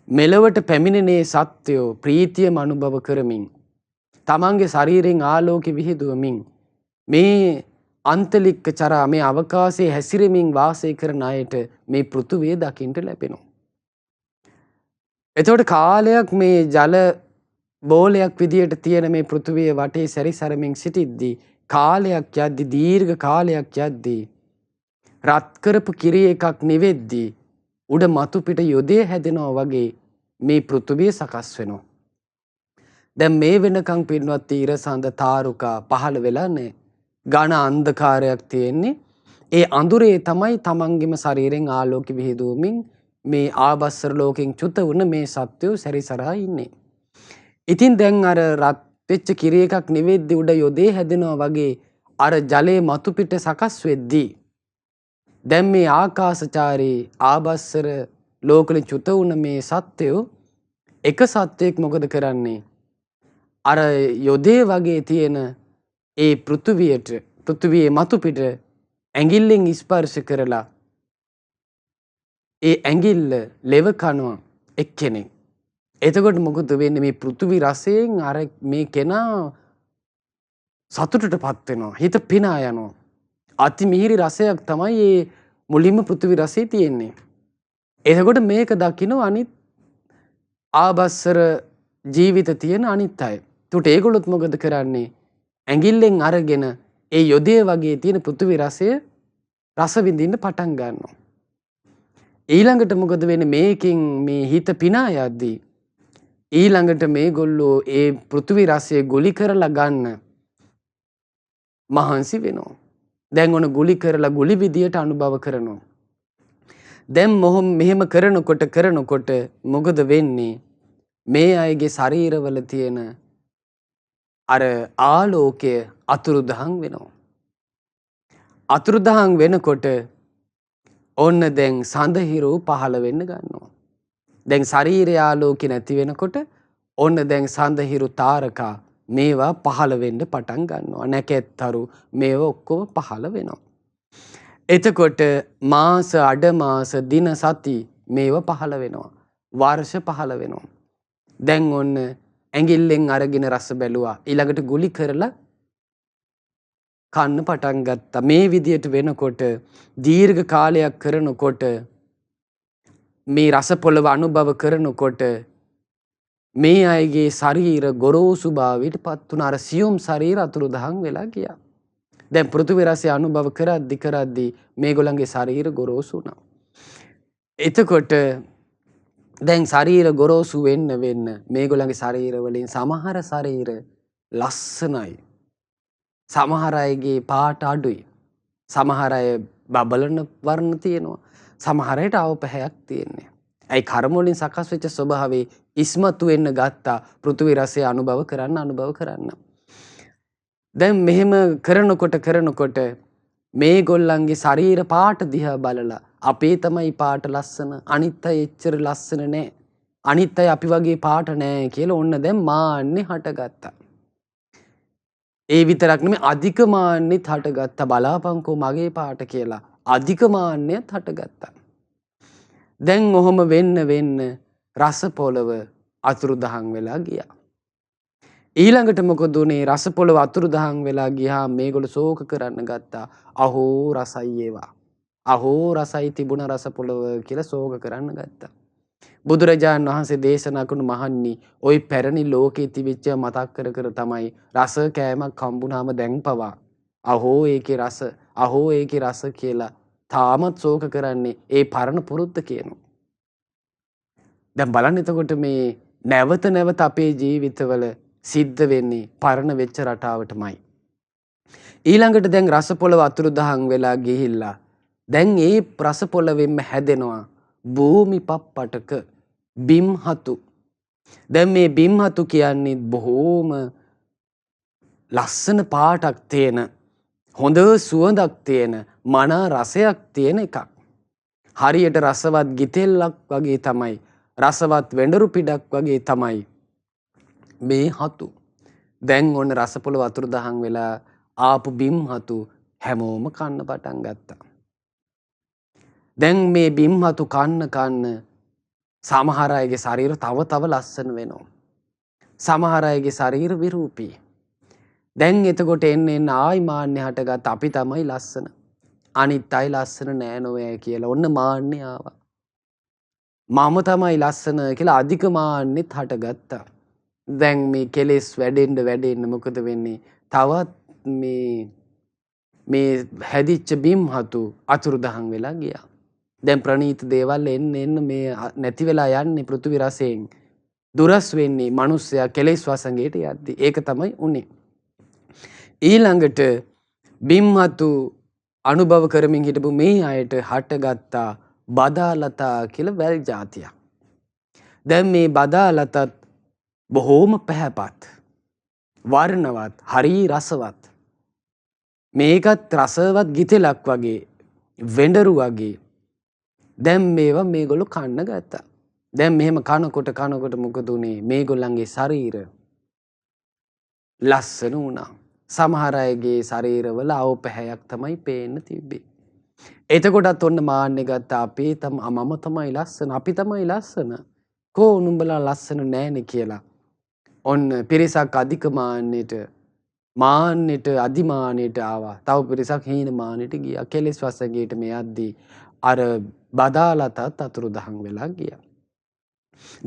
Speaker 1: මෙලොවට පැමිණෙනේ සත්වයෝ ප්‍රීතියම අනුභව කරමින් තමන්ගේ ශරීරයෙන් ආලෝකෙ විහිදුවමින් මේ අන්තලික්ක චරා මේ අවකාශයේ හැසිරෙමින් වාසය කරන අයට මේ පෘථුවිය දකින්න ලැබෙනවා. එතකොට කාලයක් මේ ජල බෝලයක් විදියට තියෙන මේ පෘථුවිය වටේ සැරිසරමින් සිටිද්දී කාලයක් යද්දී දීර්ඝ කාලයක් යද්දී රත් කරපු කිරි එකක් නිවෙද්දී උඩ මතු පිට යොදේ හැදෙනවා වගේ මේ පෘථුවිය සකස් වෙනවා. දැන් මේ වෙනකන් පින්වත් ඊර සඳ තාරුකා පහළ වෙලා නැහැ. ඝන අන්ධකාරයක් තියෙන්නේ. ඒ අඳුරේ තමයි තමන්ගේම ශරීරයෙන් ආලෝක විහිදුවමින් මේ ආබස්සර ලෝකෙන් චුත වුණ මේ සත්වයෝ සැරිසරා ඉන්නේ. ඉතින් දැන් අර රත් වෙච්ච කිරි එකක් නිවෙද්දී උඩ යොදේ හැදෙනවා වගේ අර ජලයේ මතු පිට සකස් වෙද්දී දැන් මේ ආකාශචාරී ආබස්සර ලෝකෙලින් චුත වුණ මේ සත්වයෝ එක සත්වයක් මොකද කරන්නේ? අර යොදේ වගේ තියෙන ඒ පෘථුවියේ මතු පිට ඇඟිල්ලෙන් ස්පර්ශ කරලා ඒ ඇඟිල්ල ලෙව කනවා එක්කෙනෙක්. එතකොට මොකද වෙන්නේ? මේ පෘථුවි රසයෙන් අර මේ කෙනා සතුටටපත් වෙනවා. හිත පිනා යනවා. අති මිහිරි රසයක් තමයි මේ මුලින්ම පෘථිවි රසයේ තියෙන්නේ. එතකොට මේක දකින්න අනිත් ආබස්සර ජීවිත තියෙන අනිත් අය. ඒකට ඒගොල්ලොත් මොකද කරන්නේ? ඇඟිල්ලෙන් අරගෙන ඒ යොදේ වගේ තියෙන පෘථිවි රසය රස විඳින්න පටන් ගන්නවා. ඊළඟට මොකද වෙන්නේ? මේකෙන් මේ හිත පිනා යද්දී ඊළඟට මේගොල්ලෝ ඒ පෘථිවි රසය ගුලි කරලා ගන්න මහන්සි වෙනවා. දැන් ඔන ගුලි කරලා ගුලි විදියට අනුභව කරනවා. දැන් මෙහෙම කරනකොට මොකද වෙන්නේ? මේ අයගේ ශරීරවල තියෙන අර ආලෝකය අතුරුදහන් වෙනවා. අතුරුදහන් වෙනකොට ඔන්න දැන් සඳහිරු පහළ වෙන්න ගන්නවා. දැන් ශරීරයේ ආලෝකය නැති වෙනකොට ඔන්න දැන් සඳහිරු තාරකා මේවා පහළ වෙන්න පටන් ගන්නවා. නැකැත්තරු මේවා ඔක්කොම පහළ වෙනවා. එතකොට මාස අඩ මාස දින සති මේවා පහළ වෙනවා. වර්ෂ පහළ වෙනවා. දැන් ඔන්න ඇඟිල්ලෙන් අරගෙන රස බැලුවා. ඊළඟට ගුලි කරලා කන්න පටන් ගත්තා. මේ විදියට වෙනකොට දීර්ඝ කාලයක් කරනකොට මේ රස පොළව අනුභව කරනකොට මේ අයගේ ශරීර ගොරෝසු භාවයට පත් වුණා. අර සියුම් ශරීර අතුරුදහන් වෙලා ගියා. දැන් පෘථිවි රසය අනුභව කරද්දි මේගොල්ලන්ගේ ශරීර ගොරෝසු වුණා. එතකොට දැන් ශරීර ගොරෝසු වෙන්න මේගොල්ලන්ගේ ශරීර වලින් සමහර ශරීර ලස්සනයි. සමහර අයගේ පාට අඩුයි. සමහර අය බබලන වර්ණ තියෙනවා. සමහර අයට අවපහයක් තියෙන්නේ. ඇයි කර්ම වලින් සකස් වෙච්ච ස්වභාවයේ ඉස්මතු වෙන්න ගත්තා පෘථිවි රසය අනුභව කරන්න. දැන් මෙහෙම කරනකොට මේගොල්ලන්ගේ ශරීර පාට දිහා බලලා අපේ තමයි පාට ලස්සන, අනිත් අය එච්චර ලස්සන නෑ, අනිත් අය අපි වගේ පාට නෑ කියලා ඔන්න දැන් මාන්නේ හටගත්තා. ඒ විතරක් නෙමෙයි අධික මාන්නෙත් හටගත්තා. බලාපංකෝ මගේ පාට කියලා අධික මාන්නෙත් හටගත්තා. දැන් ඔහොම වෙන්න රස පොළව අතුරුදහන් වෙලා ගියා. ඊළඟට මොකද උනේ? රස පොළව අතුරුදහන් වෙලා ගියා. මේගොල්ලෝ ශෝක කරන්න ගත්තා. අහෝ රසයි ඒවා. අහෝ රසයි තිබුණ රස පොළව කියලා ශෝක කරන්න ගත්තා. බුදුරජාණන් වහන්සේ දේශනා කරන මහන්නි ওই පැරණි ලෝකේ තිබිච්ච මතක් කර තමයි රස කෑමක් හම්බුනාම දැන් පවා අහෝ ඒකේ රස කියලා තාමත් ශෝක කරන්නේ ඒ පරණ පුරුද්ද කියනවා. දැන් බලන්න එතකොට මේ නැවත අපේ ජීවිතවල සිද්ධ වෙන්නේ පරණ වෙච්ච රටාවටමයි. ඊළඟට දැන් රස පොළව අතුරුදහන් වෙලා ගිහිල්ලා දැන් ඒ රස පොළවෙන්ම හැදෙනවා භූමි පප්පටක බිම්හතු. දැන් මේ බිම්හතු කියන්නේ බොහෝම ලස්සන පාටක් තියෙන, හොඳ සුවඳක් තියෙන, මනා රසයක් තියෙන එකක්. හරියට රසවත් ගිතෙල්ලක් වගේ තමයි, රසවත් වෙඬරු පිටක් වගේ තමයි මේ හතු. දැන් ඔන්න රසපොළ වතුර දහන් වෙලා ආපු බිම් හතු හැමෝම කන්න පටන් ගත්තා. දැන් මේ බිම් හතු කන්න සමහර අයගේ ශරීර තව තව ලස්සන වෙනවා. සමහර අයගේ ශරීර විරූපී. දැන් එතකොට එන්න ආයි මාන්නේ හටගත් අපි තමයි ලස්සන. අනිත් අය ලස්සන නෑ නොවේ කියලා ඔන්න මාන්නේ ආවා. මම තමයි ලස්සන කියලා අධික මාන්නෙත් හටගත්තා. දැන් මේ කෙලෙස් වැඩෙන්න මොකද වෙන්නේ? තවත් මේ හැදිච්ච බිම් හතු අතුරුදහන් වෙලා ගියා. දැන් ප්‍රණීත දේවල් එන්න මේ නැති වෙලා යන්නේ පෘථිවි රසයෙන්. දුරස් වෙන්නේ මිනිස්සයා කෙලෙස් වසඟයට යද්දී. ඒක තමයි උනේ. ඊළඟට බිම් හතු අනුභව කරමින් හිටපු මේ අයට හටගත්තා බදාලතා කියලා වැල් జాතියක්. දැන් මේ බදාලතත් බොහෝම පැහැපත්, වර්ණවත්, හරි රසවත්. මේකත් රසවත් ගිතෙලක් වගේ, වෙඬරු වගේ. දැන් මේවා මේගොල්ලෝ කන්න ගත්තා. දැන් මෙහෙම කනකොට මොකද උනේ? මේගොල්ලන්ගේ ශරීර ලස්සන වුණා. සමහර අයගේ ශරීරවල අවපැහැයක් තමයි පේන්න තිබ්බේ. එතකොටත් ඔන්න මාන්නේ ගත්තා මම තමයි ලස්සන, අපි තමයි ලස්සන. කෝ නුඹලා ලස්සන නෑනේ කියලා. ඔන්න පිරිසක් අධික මාන්නෙට අධිමානෙට ආවා. තව පිරිසක් හීන මානෙට ගියා. කෙලෙස් වසඟයට මේ යද්දී අර බදාලතත් අතුරුදහන් වෙලා ගියා.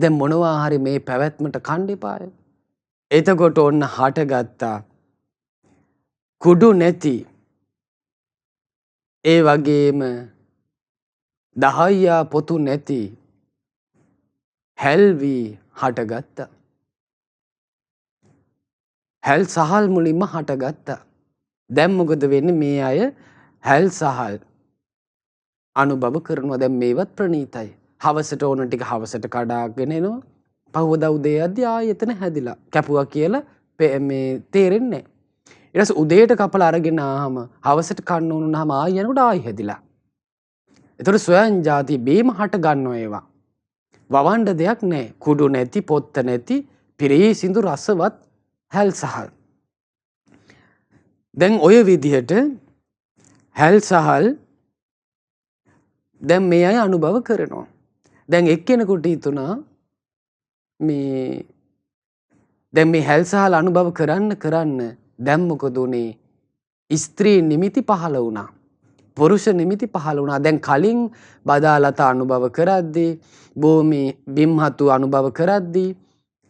Speaker 1: දැන් මොනවා හරි මේ පැවැත්මට කන්න එපාය. එතකොට ඔන්න හටගත්තා කුඩු නැති, ඒ වගේම දහයියා පොතු නැති හැල්වී හටගත්තා. හැල් සහල් මුලින්ම හටගත්තා. දැන් මොකද වෙන්නේ? මේ අය හැල් සහල් අනුභව කරනවා. දැන් මේවත් ප්‍රණීතයි. හවසට ඕන ටික හවසට කඩාගෙන එනවා. පහවදා උදේ යද්දී ආයෙ එතන හැදිලා කැපුවා කියලා මේ තේරෙන්නේ නැහැ. ඊට පස්සේ උදේට කපලා අරගෙන ආවම හවසට කන්න ඕන වුණාම ආයෙ යනකොට ආයෙ හැදිලා. ඒතර සොයන් જાති බීම හට ගන්නවා ඒවා. වවන්න දෙයක් නැහැ. කුඩු නැති, පොත්ත නැති, පිරිසිදු රසවත් හැල් සහල්. දැන් ඔය විදිහට හැල් සහල් දැන් මේ අය අනුභව කරනවා. දැන් එක්කෙනෙකුට හිතුණා දැන් මේ හැල් සහල් අනුභව කරන්න දැන් මොකද උනේ? ස්ත්‍රී නිමිති පහළ වුණා. පුරුෂ නිමිති පහළ වුණා. දැන් කලින් බදාලත අනුභව කරද්දී, භූමි බිම්හතු අනුභව කරද්දී,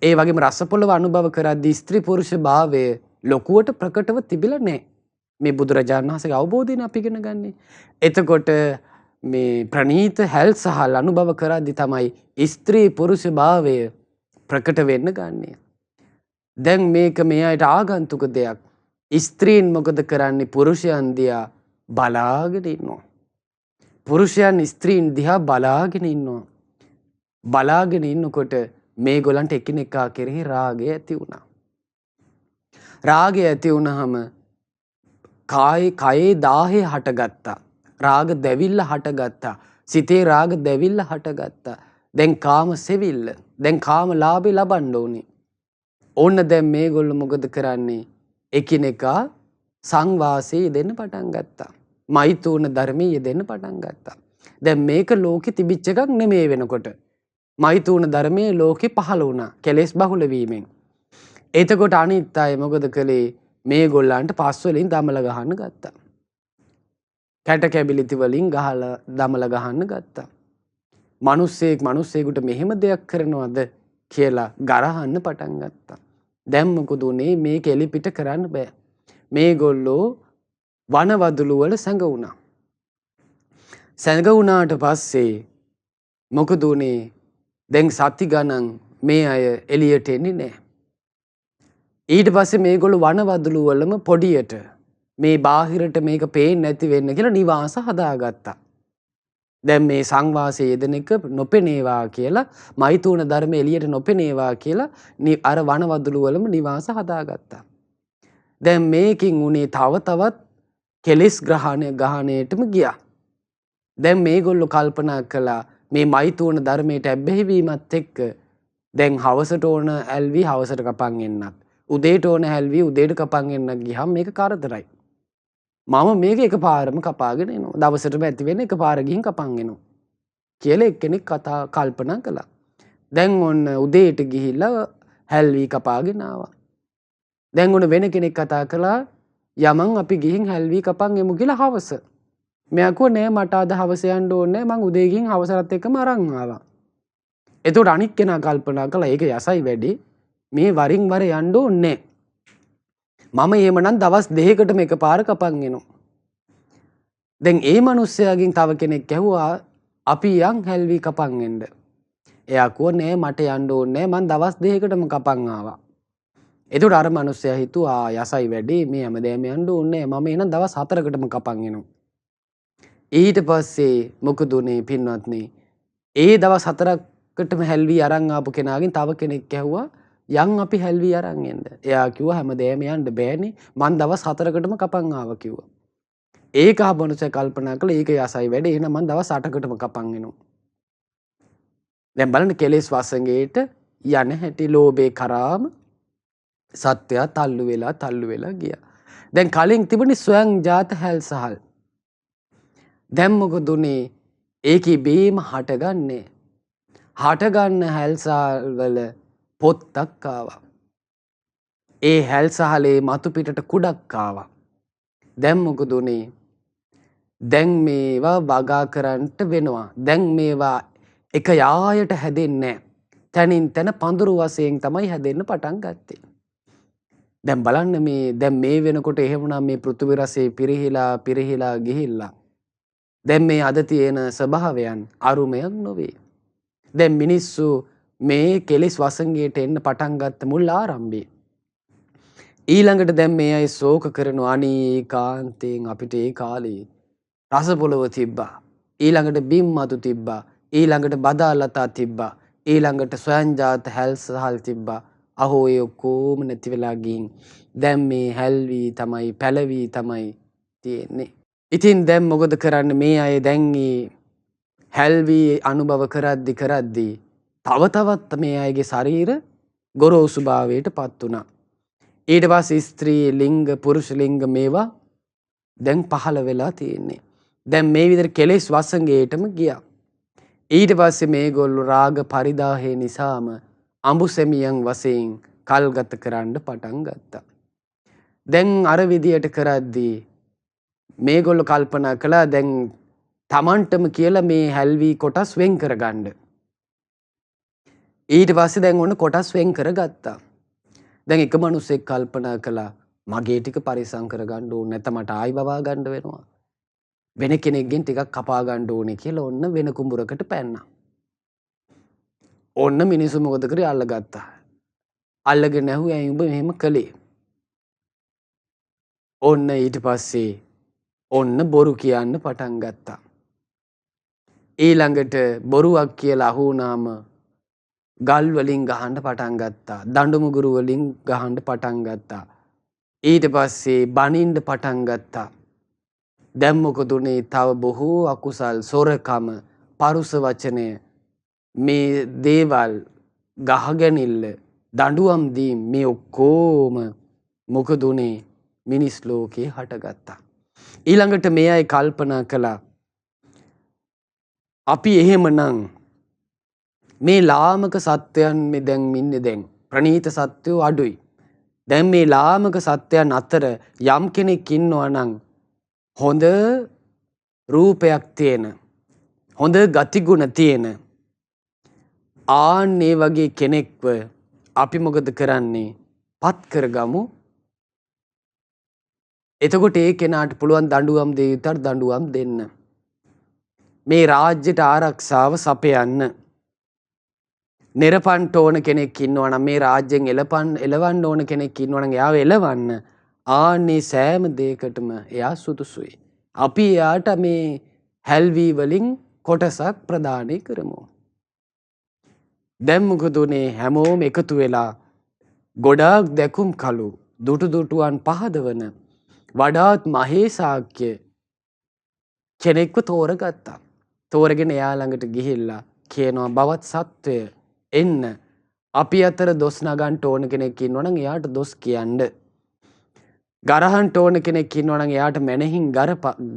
Speaker 1: ඒ වගේම රසපොළව අනුභව කරද්දී ස්ත්‍රී පුරුෂ භාවය ලොකුවට ප්‍රකටව තිබිලා නැහැ. මේ බුදුරජාණන් වහන්සේගේ අවබෝධයෙන් අපි ඉගෙන ගන්නේ. එතකොට මේ ප්‍රණීත හැල් සහල් අනුභව කරද්දී තමයි ස්ත්‍රී පුරුෂ භාවය ප්‍රකට වෙන්න ගන්නේ. දැන් මේක මේ අයට ආගන්තුක දෙයක්. ස්ත්‍රීන් මොකද කරන්නේ? පුරුෂයන් දිහා බලාගෙන ඉන්නවා. පුරුෂයන් ස්ත්‍රීන් දිහා බලාගෙන ඉන්නවා. බලාගෙන ඉන්නකොට මේගොල්ලන්ට එකිනෙකා කෙරෙහි රාගය ඇති වුණා. රාගය ඇති වුණාම කයේ දාහය හටගත්තා. රාග දැවිල්ල හටගත්තා. සිතේ රාග දැවිල්ල හටගත්තා. දැන් කාම සෙවිල්ල. දැන් කාම ලාභය ලබන්න ඕනේ. ඕන්න දැන් මේගොල්ලෝ මොකද කරන්නේ? එකිනෙකා සංවාසයේ දෙන්න පටන් ගත්තා. මෛතුන ධර්මයේ යෙදෙන්න පටන් ගත්තා. දැන් මේක ලෝකෙ තිබිච්ච එකක් නෙමෙයි වෙනකොට. මෛතුන ධර්මයේ ලෝකෙ පහළ වුණා කෙලෙස් බහුල වීමෙන්. එතකොට අනිත් අය මොකද කළේ? මේගොල්ලන්ට පස් වලින් දමල ගහන්න ගත්තා. කැට කැබිලිති වලින් ගහලා දමල ගහන්න ගත්තා. මිනිස්සෙකුට මෙහෙම දෙයක් කරනවද කියලා ගරහන්න පටන් ගත්තා. දැන් මොකද උනේ? මේක එලිපිට කරන්න බෑ. මේගොල්ලෝ වනවදුළු වල සැඟවුණා. සැඟවුණාට පස්සේ මොකද උනේ? දැන් සති ගණන් මේ අය එළියට එන්නේ නැහැ. ඊට පස්සේ මේගොල්ලෝ වනවදුළු වලම පොඩියට මේ බාහිරට මේක පේන්නේ නැති වෙන්න කියලා නිවාස හදාගත්තා. දැන් මේ සංවාසයේ යෙදෙන එක නොපෙනේවා කියලා, මෛතුන ධර්ම එළියට නොපෙනේවා කියලා අර වනවදුළු වලම නිවාස හදාගත්තා. දැන් මේකින් උනේ තවත් කෙලෙස් ග්‍රහණයටම ගියා. දැන් මේගොල්ලෝ කල්පනා කළා මේ මෛතුන ධර්මයට ඇබ්බැහි වීමත් එක්ක දැන් හවසට ඕන ඇල්වි හවසට කපන් එන්නත්, උදේට ඕන හැල්වි උදේට කපන් එන්න ගියහම මේක කරදරයි. මම මේක එකපාරම කපාගෙන එනවා. දවසටම ඇති වෙන එකපාර ගිහින් කපන් එනවා. කියලා එක්කෙනෙක් කල්පනා කළා. දැන් ඔන්න උදේට ගිහිල්ලා හැල්වි කපාගෙන ආවා. දැන් ඔන්න වෙන කෙනෙක් කතා කළා යමන් අපි ගිහින් හැල්වි කපන් එමු කියලා හවස. මෙයා කිව්වා නෑ මට අද හවස යන්න ඕනේ මං උදේ ගිහින් හවසට එක්කම අරන් ආවා. එතකොට අනිත් කෙනා කල්පනා කළා ඒක යසයි වැඩි. මේ වරින් වර යන්න ඕනේ. මම එහෙමනම් දවස් දෙකකටම එකපාර කපන් එනවා. දැන් ඒ මිනිස්සයාගෙන් තව කෙනෙක් ඇහුවා අපි යන් හැල්වි කපන් එන්න. එයා කිව්වා නෑ මට යන්න ඕනේ මං දවස් දෙකකටම කපන් ආවා. එතකොට අර මිනිස්සයා හිතුවා යසයි වැඩි මේ හැමදේම යන්න ඕනේ මම එහෙනම් දවස් 4කටම කපන් එනවා. ඊට පස්සේ මොකද උනේ පින්වත්නි? ඒ දවස් 4කටම හැල්වි අරන් ආපු කෙනාගෙන් තව කෙනෙක් ඇහුවා යන් අපි හැල්වි අරන් එන්න. එයා කිව්වා හැමදේම යන්න බෑනේ මං දවස් 4කටම කපන් ආවා කිව්වා. ඒක ආපුවනසේ කල්පනා කළා ඒක යසයි වැඩි එහෙනම් මං දවස් 8කටම කපන් එනවා. දැන් බලන්න කෙලෙස් වසඟයට යන හැටි ලෝභේ කරාම සත්‍යය තල්ලු වෙලා ගියා. දැන් කලින් තිබුණේ ස්වයං ජාත හැල්සහල්. දැන් මොකද උනේ? ඒකේ බේම හටගන්නේ. හටගන්න හැල්සහල් වල පොත්තක් ආවා. ඒ හැල්සහලේ මතු පිටට කුඩක් ආවා. දැන් මොකද උනේ? දැන් මේවා වගා කරන්නට වෙනවා. දැන් මේවා එක යායට හැදෙන්නේ නැහැ. තනින් තන පඳුරු වශයෙන් තමයි හැදෙන්න පටන් ගත්තේ. දැන් බලන්න දැන් මේ වෙනකොට එහෙමනම් මේ පෘථිවි රසයේ පිරිහිලා ගිහිල්ලා දැන් මේ අද තියෙන ස්වභාවයන් අරුමයක් නොවේ. දැන් මිනිස්සු මේ කෙලෙස් වසඟයට එන්න පටන් ගත්ත මුල් ආරම්භයේ. ඊළඟට දැන් මේ අය ශෝක කරනවා අනේ කාන්තෙන් අපිට ඒ කාලේ රස පොළව තිබ්බා. ඊළඟට බිම්මතු තිබ්බා. ඊළඟට බදාලතා තිබ්බා. ඊළඟට ස්වයංජාත හැල්සහල් තිබ්බා. අහෝ ඒ ඔක්කොම නැති වෙලා ගින් දැන් මේ හැල්වි තමයි පැලවි තමයි තියෙන්නේ. ඉතින් දැන් මොකද කරන්නේ මේ අය දැන් හැල්වි අනුභව කරද්දි තව තවත් මේ අයගේ ශරීර ගොරෝසු භාවයට පත් වුණා. ඊට පස්සේ ස්ත්‍රී ලිංග පුරුෂ ලිංග මේවා දැන් පහළ වෙලා තියෙන්නේ. දැන් මේ විදිහට කෙලෙස් වසඟයටම ගියා. ඊට පස්සේ මේගොල්ලෝ රාග පරිදාහය නිසාම අඹුසැමියන් වශයෙන් කල්ගත කරන්න පටන් ගත්තා. දැන් අර විදියට කරද්දී මේගොල්ලෝ කල්පනා කළා දැන් තමන්ටම කියලා මේ හැල්වි කොටස් වෙන් කරගන්න. ඊට පස්සේ දැන් ඔන්න කොටස් වෙන් කරගත්තා. දැන් එක මිනිහෙක් කල්පනා කළා මගේ ටික පරිසම් කරගන්න ඕනේ නැත්නම් මට ආයි බවා ගන්න වෙනවා. වෙන කෙනෙක්ගෙන් ටිකක් කපා ගන්න ඕනේ කියලා ඔන්න වෙන කුඹුරකට පැන්නා. ඔන්න මිනිස්සු මොකද කරේ අල්ලගත්තා. අල්ලගෙන ඇහුවා ඇයි උඹ මෙහෙම කළේ? ඔන්න ඊට පස්සේ ඔන්න බොරු කියන්න පටන් ගත්තා. ඊළඟට බොරුවක් කියලා අහුණාම ගල් වලින් ගහන්න පටන් ගත්තා. දඬු මුගුරු වලින් ගහන්න පටන් ගත්තා. ඊට පස්සේ බනින්න පටන් ගත්තා. දැන් මොකද උනේ? තව බොහෝ අකුසල් සොරකම පරුස වචනය මේ දේවල් ගහගැනිල්ල දඬුවම් දීම් මේ ඔක්කොම මොකද උනේ? මිනිස් ලෝකේ හටගත්තා. ඊළඟට මේ අය කල්පනා කළා අපි එහෙමනම් මේ ලාමක සත්වයන් මේ දැන් ඉන්නේ දැන් ප්‍රණීත සත්වයෝ අඩුයි. දැන් මේ ලාමක සත්වයන් අතර යම් කෙනෙක් ඉන්නවා නම් හොඳ රූපයක් තියෙන හොඳ ගතිගුණ තියෙන ආන්නේ වගේ කෙනෙක්ව අපි මොකද කරන්නේ? පත් කරගමු. එතකොට ඒ කෙනාට පුළුවන් දඬුවම් දෙය යුතුට දඬුවම් දෙන්න. මේ රාජ්‍යයට ආරක්ෂාව සපයන්න. නිරපන්ට ඕන කෙනෙක් ඉන්නවා නම් මේ රාජ්‍යයෙන් එලවන්න ඕන කෙනෙක් ඉන්නවා නම් එයාව එලවන්න. ආන්නේ සෑම දෙයකටම එයා සුදුසුයි. අපි එයාට මේ හැල්වි වලින් කොටසක් ප්‍රදානය කරමු. දැන් මොකද උනේ? හැමෝම එකතු වෙලා ගොඩාක් දැකුම් කළු දුටුවන් පහදවන වඩාත් මහේසාක්‍ය කෙනෙක්ව තෝරගත්තා. තෝරගෙන එයා ළඟට ගිහිල්ලා කියනවා බවත් සත්වය එන්න අපි අතර දොස් නගන්න ඕන කෙනෙක් ඉන්නවනම් එයාට දොස් කියන්න. ගරහන්න ඕන කෙනෙක් ඉන්නවනම් එයාට මැනහින්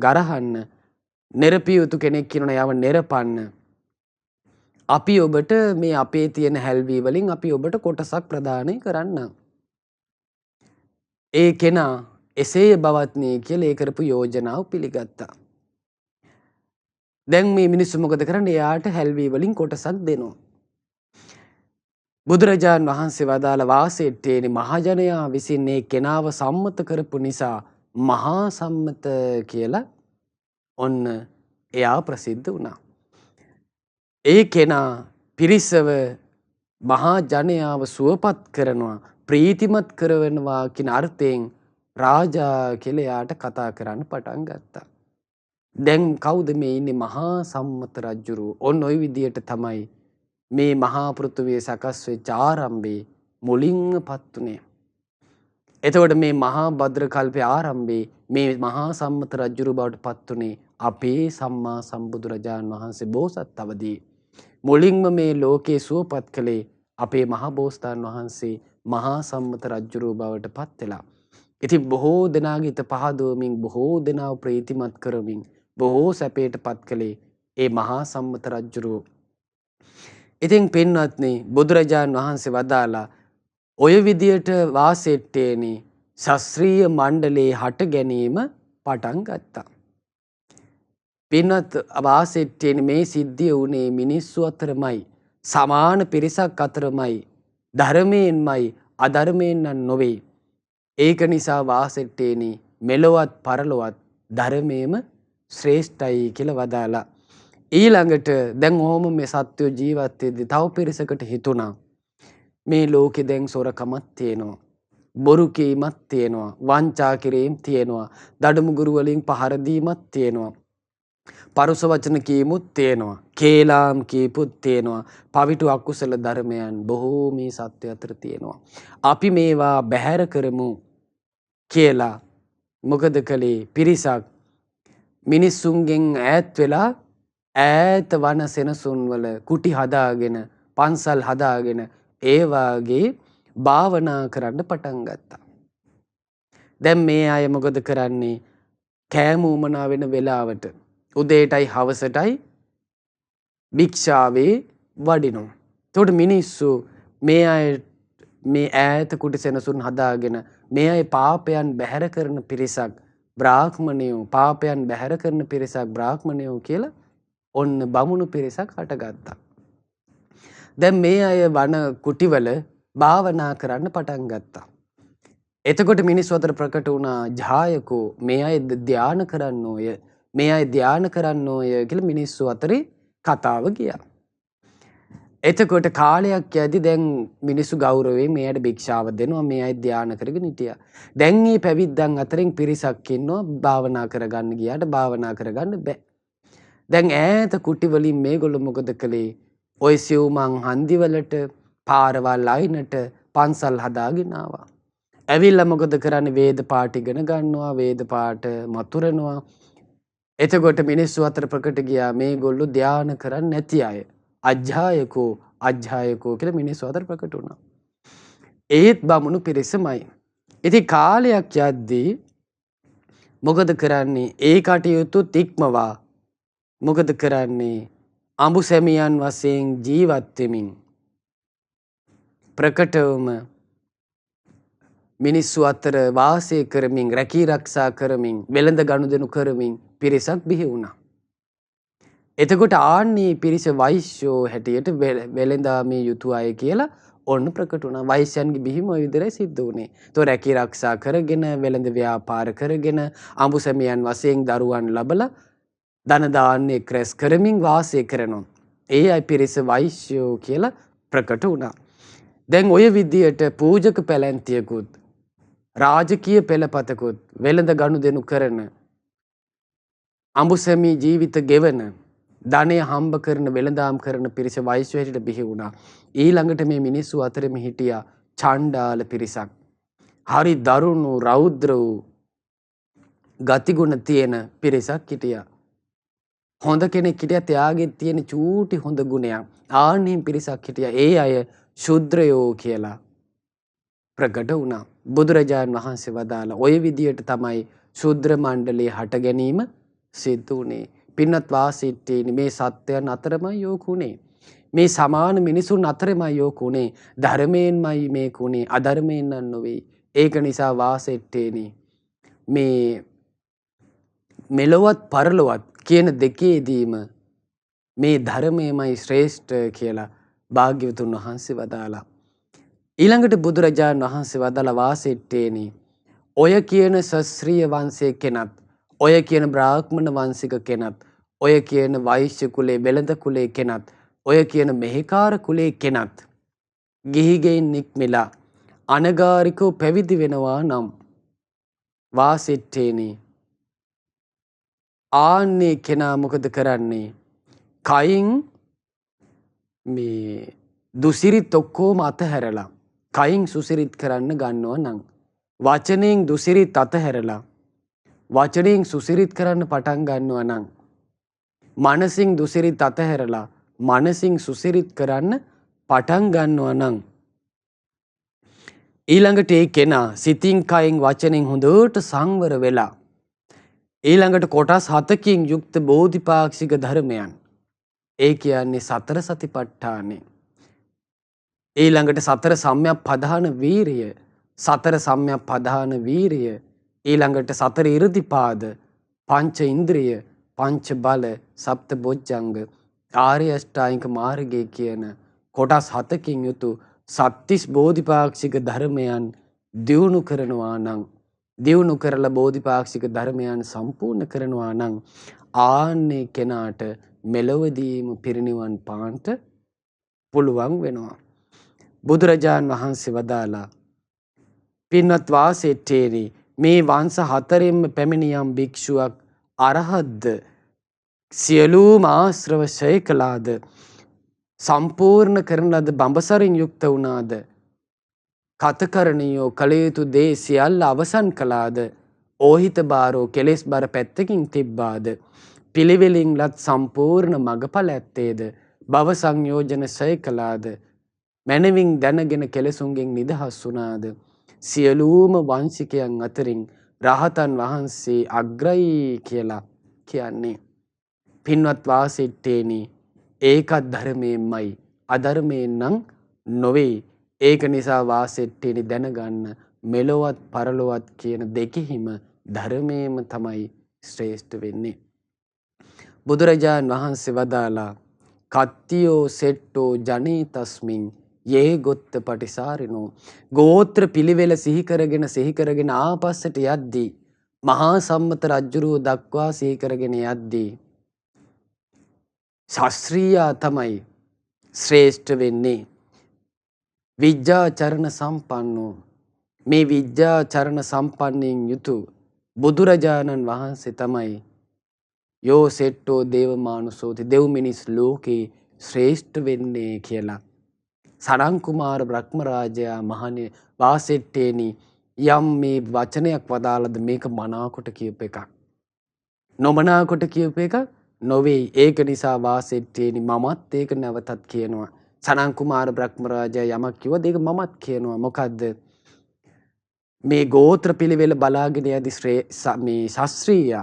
Speaker 1: ගරහන්න. නෙරපිය යුතු කෙනෙක් ඉන්නවනම් එයාව නෙරපන්න. අපි ඔබට මේ අපේ තියෙන හැල්වී වලින් අපි ඔබට කොටසක් ප්‍රදානය කරන්න. ඒ කෙනා එසේ බවත්නි කියලා ඒ කරපු යෝජනාව පිළිගත්තා. දැන් මේ මිනිස්සු මොකද කරන්නේ? එයාට හැල්වී වලින් කොටසක් දෙනවා. බුදුරජාණන් වහන්සේ වදාළ වාසෙට්ටේනි මහජනයා විසින් මේ කෙනාව සම්මත කරපු නිසා මහා සම්මත කියලා ඔන්න එයා ප්‍රසිද්ධ වුණා. ඒ කෙනා පිරිසව මහා ජනයාව සුවපත් කරනවා, ප්‍රීතිමත් කරවනවා කියන අර්ථයෙන් රාජා කියලා එයාට කතා කරන්න පටන් ගත්තා. දැන් කවුද මේ ඉන්නේ? මහා සම්මත රජුරු. ඔන්න ওই විදියට තමයි මේ මහා පෘථුවිය සකස් වෙච්ච ආරම්භේ මුලින්මපත් උනේ. එතකොට මේ මහා භද්‍ර කල්පේ ආරම්භේ මේ මහා සම්මත රජුරු බවට පත් උනේ අපේ සම්මා සම්බුදුරජාණන් වහන්සේ බෝසත් අවදී. මුලින්ම මේ ලෝකේ සුවපත් කළේ අපේ මහා බෝසතාණන් වහන්සේ මහා සම්මත රජුරු බවට පත් වෙලා. ඉතින් බොහෝ දෙනාගේ හිත පහදවමින්, බොහෝ දෙනාව ප්‍රීතිමත් කරමින්, බොහෝ සැපයට පත් කළේ ඒ මහා සම්මත රජුරු. ඉතින් පින්වත්නි, බුදුරජාණන් වහන්සේ වදාලා ඔය විදියට වාසෙට්ටේනි ශාස්ත්‍රීය මණ්ඩලයේ හට ගැනීම පටන් ගත්තා. පින්වත් වාසෙට්ටේනි මේ සිද්ධිය වුණේ මිනිස්සු අතරමයි, සමාන පිරිසක් අතරමයි, ධර්මයෙන්මයි අධර්මයෙන් නොවේ. ඒක නිසා වාසෙට්ටේනි මෙලොවත් පරලොවත් ධර්මයේම ශ්‍රේෂ්ඨයි කියලා වදාලා. ඊළඟට දැන් ඔහොම මේ සත්වෝ ජීවත් වෙද්දී තව පිරිසකට හිතුණා මේ ලෝකේ දැන් සොරකමක් තියෙනවා, බොරු කීමක් තියෙනවා, වංචා කිරීම තියෙනවා, දඩමුගුරු වලින් පහර දීමක් තියෙනවා, පරුස වචන කීමුත් තියෙනවා, කේලාම් කීපුත් තියෙනවා, පවිතු අකුසල ධර්මයන් බොහෝ මේ සත්‍ය අතර තියෙනවා. අපි මේවා බැහැර කරමු කියලා මොකද කළේ? පිරිසක් මිනිස්සුන්ගෙන් ඈත් වෙලා ඈත වන සෙනසුන් වල කුටි හදාගෙන, පන්සල් හදාගෙන ඒ වාගේ භාවනා කරන්න පටන් ගත්තා. දැන් මේ අය මොකද කරන්නේ? කෑම උමනා වෙන වෙලාවට උදේටයි හවසටයි භික්ෂාවේ වඩිනවා. එතකොට මිනිස්සු මේ අය මේ ඈත කුටි සෙනසුන් හදාගෙන මේ අය පාපයන් බැහැර කරන පිරිසක් බ්‍රාහ්මණයෝ, පාපයන් බැහැර කරන පිරිසක් බ්‍රාහ්මණයෝ කියලා ඔන්න බමුණු පිරිසක් හටගත්තා. දැන් මේ අය වන කුටිවල භාවනා කරන්න පටන් ගත්තා. එතකොට මිනිස්සු අතර ප්‍රකට වුණා ජායකෝ මේ අය ධ්‍යාන කරන්නෝය, මේ අය ධ්‍යාන කරන්නෝය කියලා මිනිස්සු අතරේ කතාව ගියා. එතකොට කාලයක් යද්දි දැන් මිනිස්සු ගෞරවයෙන් මේ අයට භික්ෂාව දෙනවා, මේ අය ධ්‍යාන කරගෙන හිටියා. දැන් මේ පැවිද්දන් අතරින් පිරිසක් ඉන්නවා භාවනා කරගන්න ගියාට භාවනා කරගන්න බෑ. දැන් ඈත කුටි වලින් මේගොල්ලෝ මොකද කළේ? ඔය සිව්මන් හන්දිවලට, පාරවල් අයිනට පන්සල් හදාගෙන ආවා. ඇවිල්ලා මොකද කරන්නේ? වේද පාඨ ඉගෙන ගන්නවා, වේද පාඨ මතුරනවා. එතකොට මිනිස්සු අතර ප්‍රකට ගියා මේගොල්ලෝ ධ්‍යාන කරන්නේ නැති අය. අජ්ජායකෝ අජ්ජායකෝ කියලා මිනිස්සු අතර ප්‍රකට වුණා. ඒත් බමුණු පිරිසමයි. ඉතින් කාලයක් යද්දී මොකද කරන්නේ? ඒ කටයුතු ඉක්මවා මොකද කරන්නේ? අඹු සැමියන් වශයෙන් ජීවත් වෙමින් ප්‍රකටවම මිනිස්සු අතර වාසය කරමින්, රැකී ආරක්ෂා කරමින්, වෙළඳ ගනුදෙනු කරමින් පිරිසක් බිහි වුණා. එතකොට ආන්නේ පිරිස වෛශ්‍යෝ හැටියට වෙළඳාමේ යුතු අය කියලා ඔන්න ප්‍රකට වුණා. වෛශ්‍යයන්ගේ බිහිම ඔය විදිහට සිද්ධ වුණේ. ඒතොර රැකී ආරක්ෂා කරගෙන, වෙළඳ ව්‍යාපාර කරගෙන, අඹු සැමියන් වශයෙන් දරුවන් ලබලා ධන දාන්නේ ක්‍රැස් කරමින් වාසය කරනවා. ඒ අය පිරිස වෛශ්‍යෝ කියලා ප්‍රකට වුණා. දැන් ඔය විදියට පූජක පැලැන්තියකුත්, රාජකීය පෙළපතකුත්, වෙළඳ ගනුදෙනු කරන, අඹුසැමි ජීවිත ගෙවන, ධනය හම්බ කරන, වෙළඳාම් කරන පිරිස වෛශ්‍ය හැටියට බිහි වුණා. ඊළඟට මේ මිනිස්සු අතරෙම හිටියා චණ්ඩාල පිරිසක්. හරි දරුණු රෞද්‍ර වූ ගතිගුණ තියෙන පිරිසක් හිටියා. හොඳ කෙනෙක් හිටියා, ත්‍යාගෙත් තියෙන චූටි හොඳ ගුණයක්. ආන්හින් පිරිසක් හිටියා. ඒ අය ශුද්‍රයෝ කියලා ප්‍රකට වුණා. බුදුරජාණන් වහන්සේ වදාළ ඔය විදියට තමයි ශුද්‍ර මණ්ඩලයේ හට ගැනීම සිද්ධ වුණේ. පින්වත් වාසීට්ටේනි මේ සත්‍යයන් අතරමයි යෝක උනේ. මේ සමාන මිනිසුන් අතරමයි යෝක උනේ. ධර්මයෙන්මයි මේක උනේ. අධර්මයෙන් නම් නොවේ. ඒක නිසා වාසෙට්ටේනි මේ මෙලොවත් පරලොවත් කියන දෙකේදීම මේ ධර්මයමයි ශ්‍රේෂ්ඨ කියලා භාග්‍යවතුන් වහන්සේ වදාලා. ඊළඟට බුදුරජාණන් වහන්සේ වදාළ වාසෙට්ටේනි ඔය කියන ශස්ත්‍රීය වංශයේ කෙනත් ඔය කියන බ්‍රාහ්මණ වංශික කෙනත් ඔය කියන වෛශ්‍ය කුලේ වෙළඳ කුලේ කෙනත් ඔය කියන මෙහෙකාර කුලේ කෙනත් ගිහිගෙයින් නික්මිලා අනගාരികව පැවිදි වෙනවා නම් වාසෙට්ටේනි ආන්නේ කෙනා මොකද කරන්නේ? කයින් මේ දුසිරිත් ඔක්කොම අතහැරලා කයින් සුසිරිත් කරන්න ගන්නවා නම් වචනයෙන් දුසිරිත් අතහැරලා වචනයෙන් සුසිරිත් කරන්න පටන් ගන්නවා නම් මනසින් දුසිරිත් අතහැරලා මනසින් සුසිරිත් කරන්න පටන් ගන්නවා නම් ඊළඟට ඒ කෙනා සිතින් කයින් වචනෙන් හොඳට සංවර වෙලා ඊළඟට කොටස් 7කින් යුක්ත බෝධිපාක්ෂික ධර්මයන් ඒ කියන්නේ සතර සතිපට්ඨානේ ඊළඟට සතර සම්‍යක් ප්‍රධාන වීරිය සතර සම්‍යක් ප්‍රධාන වීරිය ඊළඟට සතර ඉර්ධිපාද පංච ඉන්ද්‍රිය පංච බල සප්ත බොජ්ජංග ආර්ය අෂ්ටාංගික මාර්ගය කියන කොටස් 7කින් යුතු සත්‍තිස් බෝධිපාක්ෂික ධර්මයන් දියුණු කරනවා නම් දියුණු කරලා බෝධිපාක්ෂික ධර්මයන් සම්පූර්ණ කරනවා නම් ආන්නේ කෙනාට මෙලොවදීම පිරිනිවන් පාන්ට පුළුවන් වෙනවා. බුදුරජාණන් වහන්සේ වදාලා පින්වත් වාසෙට්ටේනි මේ වංශ හතරෙන්ම පැමිණියම් භික්ෂුවක් අරහත්ද සියලුම ආශ්‍රව ඡය කළාද සම්පූර්ණ කරන ලද බඹසරින් යුක්ත වුණාද කතකරණියෝ කළ යුතු දේ සියල්ල අවසන් කළාද ඕහිත බාරෝ කෙලෙස් බර පැත්තකින් තිබ්බාද පිළිවෙලින් ලත් සම්පූර්ණ මගඵල ඇත්තේද භව සංයෝජන ඡය කළාද මනවින් දැනගෙන කෙලෙසුන්ගෙන් නිදහස් වුණාද සියලුම වංශිකයන් අතරින් රහතන් වහන්සේ අග්‍රයි කියලා කියන්නේ. පින්වත් වාසෙට්ටේනි ඒකත් ධර්මයෙන්මයි අධර්මයෙන් නම් නොවේ. ඒක නිසා වාසෙට්ටේනි දැනගන්න මෙලොවත් පරලොවත් කියන දෙකෙහිම ධර්මයේම තමයි ශ්‍රේෂ්ඨ වෙන්නේ. බුදුරජාණන් වහන්සේ වදාලා කත්තියෝ සෙට්ටෝ ජනී තස්මින් යේ ගොත්ත පටිසාරිනෝ ගෝත්‍ර පිළිවෙල සිහි කරගෙන ආපස්සට යද්දී මහා සම්මත රජුරුව දක්වා සිහි කරගෙන යද්දී ශාස්ත්‍රීයා තමයි ශ්‍රේෂ්ඨ වෙන්නේ. විද්‍යාචරණ සම්පන්නෝ මේ විද්‍යාචරණ සම්පන්නයෙන් යුතු බුදුරජාණන් වහන්සේ තමයි යෝ සෙට්ටෝ දේවමානුසෝති දෙව් මිනිස් ලෝකේ ශ්‍රේෂ්ඨ වෙන්නේ කියලා සනන් කුමාර බ්‍රහ්ම රාජයා මහණේ වාසෙට්ටේනි යම් මේ වචනයක් වදාළද මේක මනාකොට කියප එකක් නොමනාකොට කියප එකක් නොවේ. ඒක නිසා වාසෙට්ටේනි මමත් ඒක නැවතත් කියනවා. සනන් කුමාර බ්‍රහ්ම රාජයා යමක් කිව්වද ඒක මමත් කියනවා. මොකද්ද මේ ගෝත්‍ර පිළිවෙල බලාගෙන යදි මේ ශාස්ත්‍රීය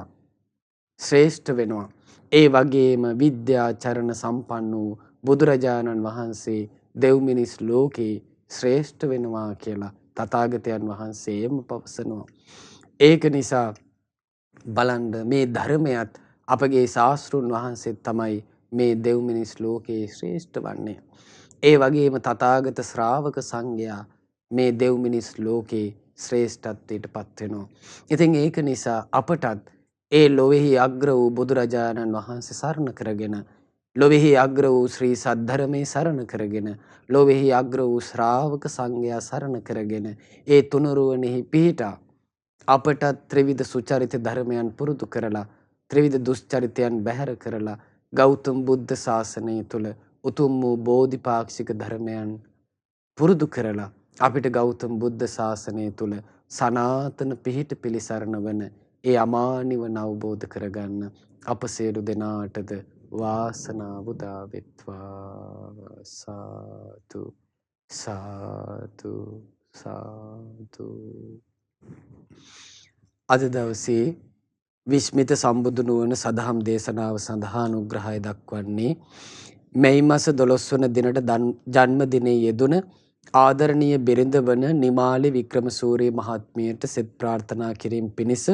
Speaker 1: ශ්‍රේෂ්ඨ වෙනවා. ඒ වගේම විද්‍යාචරණ සම්පන්න වූ බුදුරජාණන් වහන්සේ දෙව් මිනිස් ලෝකේ ශ්‍රේෂ්ඨ වෙනවා කියලා තථාගතයන් වහන්සේම පවසනවා. ඒක නිසා බලන්න මේ ධර්මයත් අපගේ ශාස්ත්‍රුන් වහන්සේ තමයි මේ දෙව් මිනිස් ලෝකේ ශ්‍රේෂ්ඨ වන්නේ. ඒ වගේම තථාගත ශ්‍රාවක සංඝයා මේ දෙව් මිනිස් ලෝකේ ශ්‍රේෂ්ඨත්වයට පත් වෙනවා. ඉතින් ඒක නිසා අපටත් ඒ ලොවේහි අග්‍ර වූ බුදුරජාණන් වහන්සේ සරණ කරගෙන ලොවේහි අග්‍ර වූ ශ්‍රී සද්ධර්මයේ සරණ කරගෙන ලොවේහි අග්‍ර වූ ශ්‍රාවක සංඝයා සරණ කරගෙන ඒ තුනුරුවනෙහි පිහිටා අපට ත්‍රිවිධ සුචරිත ධර්මයන් පුරුදු කරලා ත්‍රිවිධ දුෂ්චරිතයන් බැහැර කරලා ගෞතම බුද්ධ ශාසනය තුල උතුම් වූ බෝධිපාක්ෂික ධර්මයන් පුරුදු කරලා අපිට ගෞතම බුද්ධ ශාසනය තුල සනාතන පිහිට පිළිසරණ වන ඒ අමා නිවන අවබෝධ කරගන්න අප සියලු දෙනාටද වාසනාව උදා වෙත්වා සාදු සාදු සාදු. අද දවසේ විස්මිත සම්බුදු නුවණ සදහම් දේශනාව සඳහා අනුග්‍රහය දක්වන්නේ මැයි මස 12 වන දිනට ජන්මදිනයේ යෙදුන ආදරණීය බිරිඳ වන නිමාලි වික්‍රමසූරිය මහත්මියට සෙත් ප්‍රාර්ථනා කිරීම පිණිස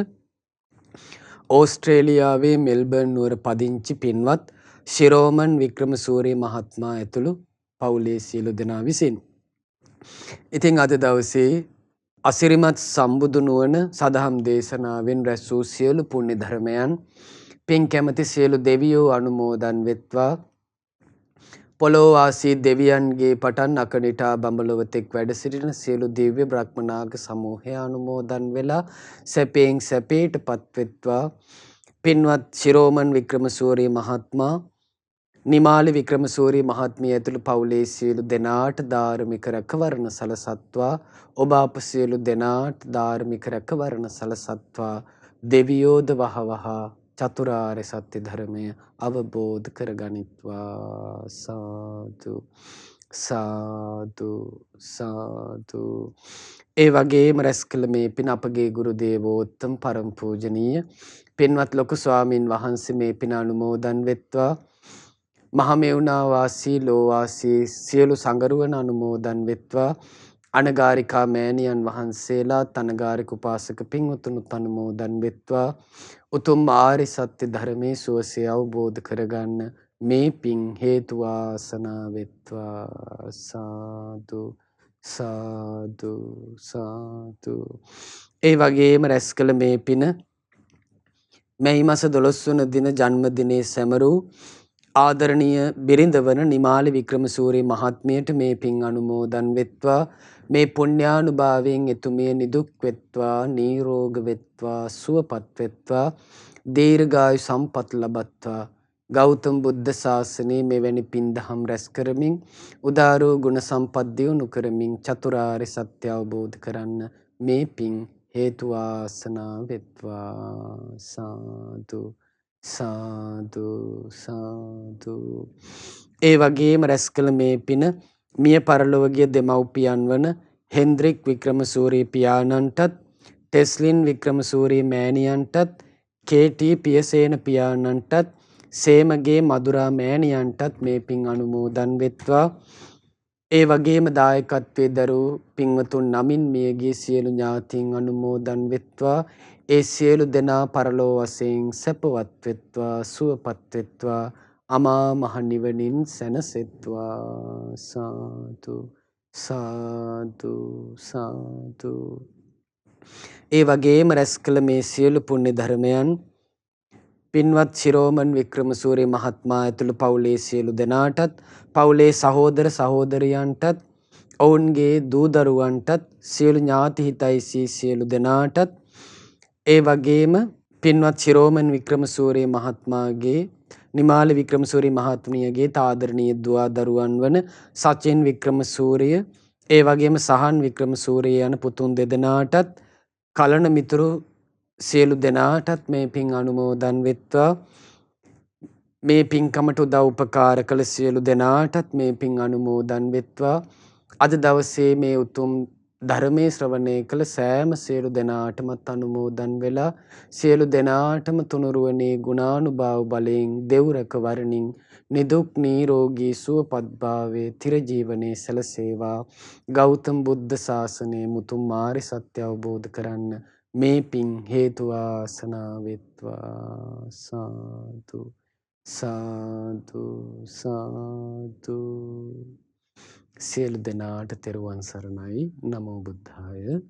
Speaker 1: ඕස්ට්‍රේලියාවේ මෙල්බර්න් නුවර පදිංචි පින්වත් ශිරෝමන් වික්‍රමසූරිය මහත්මයා ඇතුළු පවුලේ සියලු දෙනා විසින්. ඉතින් අද දවසේ අසිරිමත් සම්බුදු නුවණ සදහම් දේශනාවෙන් රැස් වූ සියලු පුණ්‍ය ධර්මයන් පින් කැමති සියලු දෙවියෝ අනුමෝදන් වෙත්වා. පොළොවාසී දෙවියන්ගේ පටන් අකනිටා බඹලොවතෙක් වැඩ සිටින සියලු දිව්‍ය බ්‍රහ්මනාග සමූහය අනුමෝදන් වෙලා සැපයෙන් සැපයට පත්වෙත්වා. පින්වත් ශිරෝමන් වික්‍රමසූරිය මහත්මයා නිමාලි වික්‍රමසූරිය මහත්මිය ඇතුළු පවුලේ සියලු දෙනාට ධාර්මික රැකවරණ සලසත්වා. ඔබ අප සියලු දෙනාට ධාර්මික රැකවරණ සලසත්වා. දෙවියෝද වහවහ චතුරාර්ය සත්‍ය ධර්මය අවබෝධ කරගනිත්වා. සාදු සාදු සාදු. ඒ වගේම රැස් කළ මේ පින අපගේ ගුරු දේවෝත්තම පරම පූජනීය පින්වත් ලොකු ස්වාමින් වහන්සේ මේ පින අනුමෝදන් වෙත්වා. මහමෙවුනා වාසී ලෝවාසී සියලු සංගරුවන අනුමෝදන් වෙත්වා. අනගාരികා මෑණියන් වහන්සේලා තනගාരിക උපාසක පින්වතුනුත් අනුමෝදන් වෙත්වා. උතුම් ආරි සත්‍ය ධර්මයේ සුවසේ අවබෝධ කරගන්න මේ පින් හේතු වාසනා වෙත්වා. සාදු සාදු සාදු. ඒ වගේම රැස් කළ මේ පින මැයි මස 12 වන දින ජන්මදිනයේ සැමරූ ආදරණීය බිරිඳ වන නිමාලි වික්‍රමසූරිය මහත්මියට මේ පින් අනුමෝදන් වෙත්වා. මේ පුණ්‍යානුභාවයෙන් එතුමිය නිදුක් වෙත්වා, නිරෝග වෙත්වා, සුවපත් වෙත්වා, දීර්ඝායු සම්පත් ලබත්වා. ගෞතම බුද්ධ ශාසනයේ මෙවැනි පින් දහම් රැස් කරමින් උදාරෝ ගුණ සම්පත් දියුණු කරමින් චතුරාර්ය සත්‍ය අවබෝධ කරන්න මේ පින් හේතු වාසනා වෙත්වා. සාදු සාදු සාදු. ඒ වගේම රැස් කළ මේ පින මිය පරලොව ගිය දෙමව්පියන් වන හෙන්ද්‍රික් වික්‍රමසූරිය පියාණන්ටත් ටෙස්ලින් වික්‍රමසූරිය මෑණියන්ටත් කේ.ටී. පියසේන පියාණන්ටත් සේමගේ මදුරා මෑණියන්ටත් මේ පින් අනුමෝදන් වෙත්වා. ඒ වගේම දායකත්වයේ දරූ පින්වතුන් නමින් මියගිය සියලු ඥාතීන් අනුමෝදන් වෙත්වා. ඒ සියලු දෙනා පරලෝ වශයෙන් සැපවත් වෙත්වා, සුවපත් වෙත්වා, අමා මහ නිවනින් සැනසෙත්වා. සාදු සාදු සාදු. ඒ වගේම රැස් කළ මේ සියලු පුණ්‍ය ධර්මයන් පින්වත් ශිරෝමන් වික්‍රමසූරිය මහත්මයා ඇතුළු පවුලේ සියලු දෙනාටත්, පවුලේ සහෝදර සහෝදරියන්ටත්, ඔවුන්ගේ දූ දරුවන්ටත්, සියලු ඥාති හිතයිසී සියලු දෙනාටත්, ඒ වගේම පින්වත් ශිරෝමන් වික්‍රමසූරිය මහත්මයාගේ නිමාලි වික්‍රමසූරිය මහත්මියගේ ආදරණීය දුවා දරුවන් වන සචින් වික්‍රමසූරිය, ඒ වගේම සහන් වික්‍රමසූරිය යන පුතුන් දෙදෙනාටත්, කලණ මිතුරු සියලු දෙනාටත් මේ පින් අනුමෝදන් වෙත්වා. මේ පින්කමට උදව් උපකාර කළ සියලු දෙනාටත් මේ පින් අනුමෝදන් වෙත්වා. අද දවසේ මේ උතුම් ධර්මයේ ශ්‍රවණය කළ සෑම සියලු දෙනාටමත් අනුමෝදන් වෙලා සියලු දෙනාටම තුනුරුවනේ ගුණානුභාව බලයෙන් දෙව් රැකවරණින් නිදුක් නිරෝගී සුවපත් භාවයේ තිරජීවනයේ සැලසේවා. ගෞතම බුද්ධ ශාසනයේ මුතුන් මාර්ය සත්‍ය අවබෝධ කරන්න මේ පින් හේතු වාසනා වෙත්වා. සාදු සාදු සාදු. සියලු දෙනාට තෙරුවන් සරණයි. නමෝ බුද්ධාය.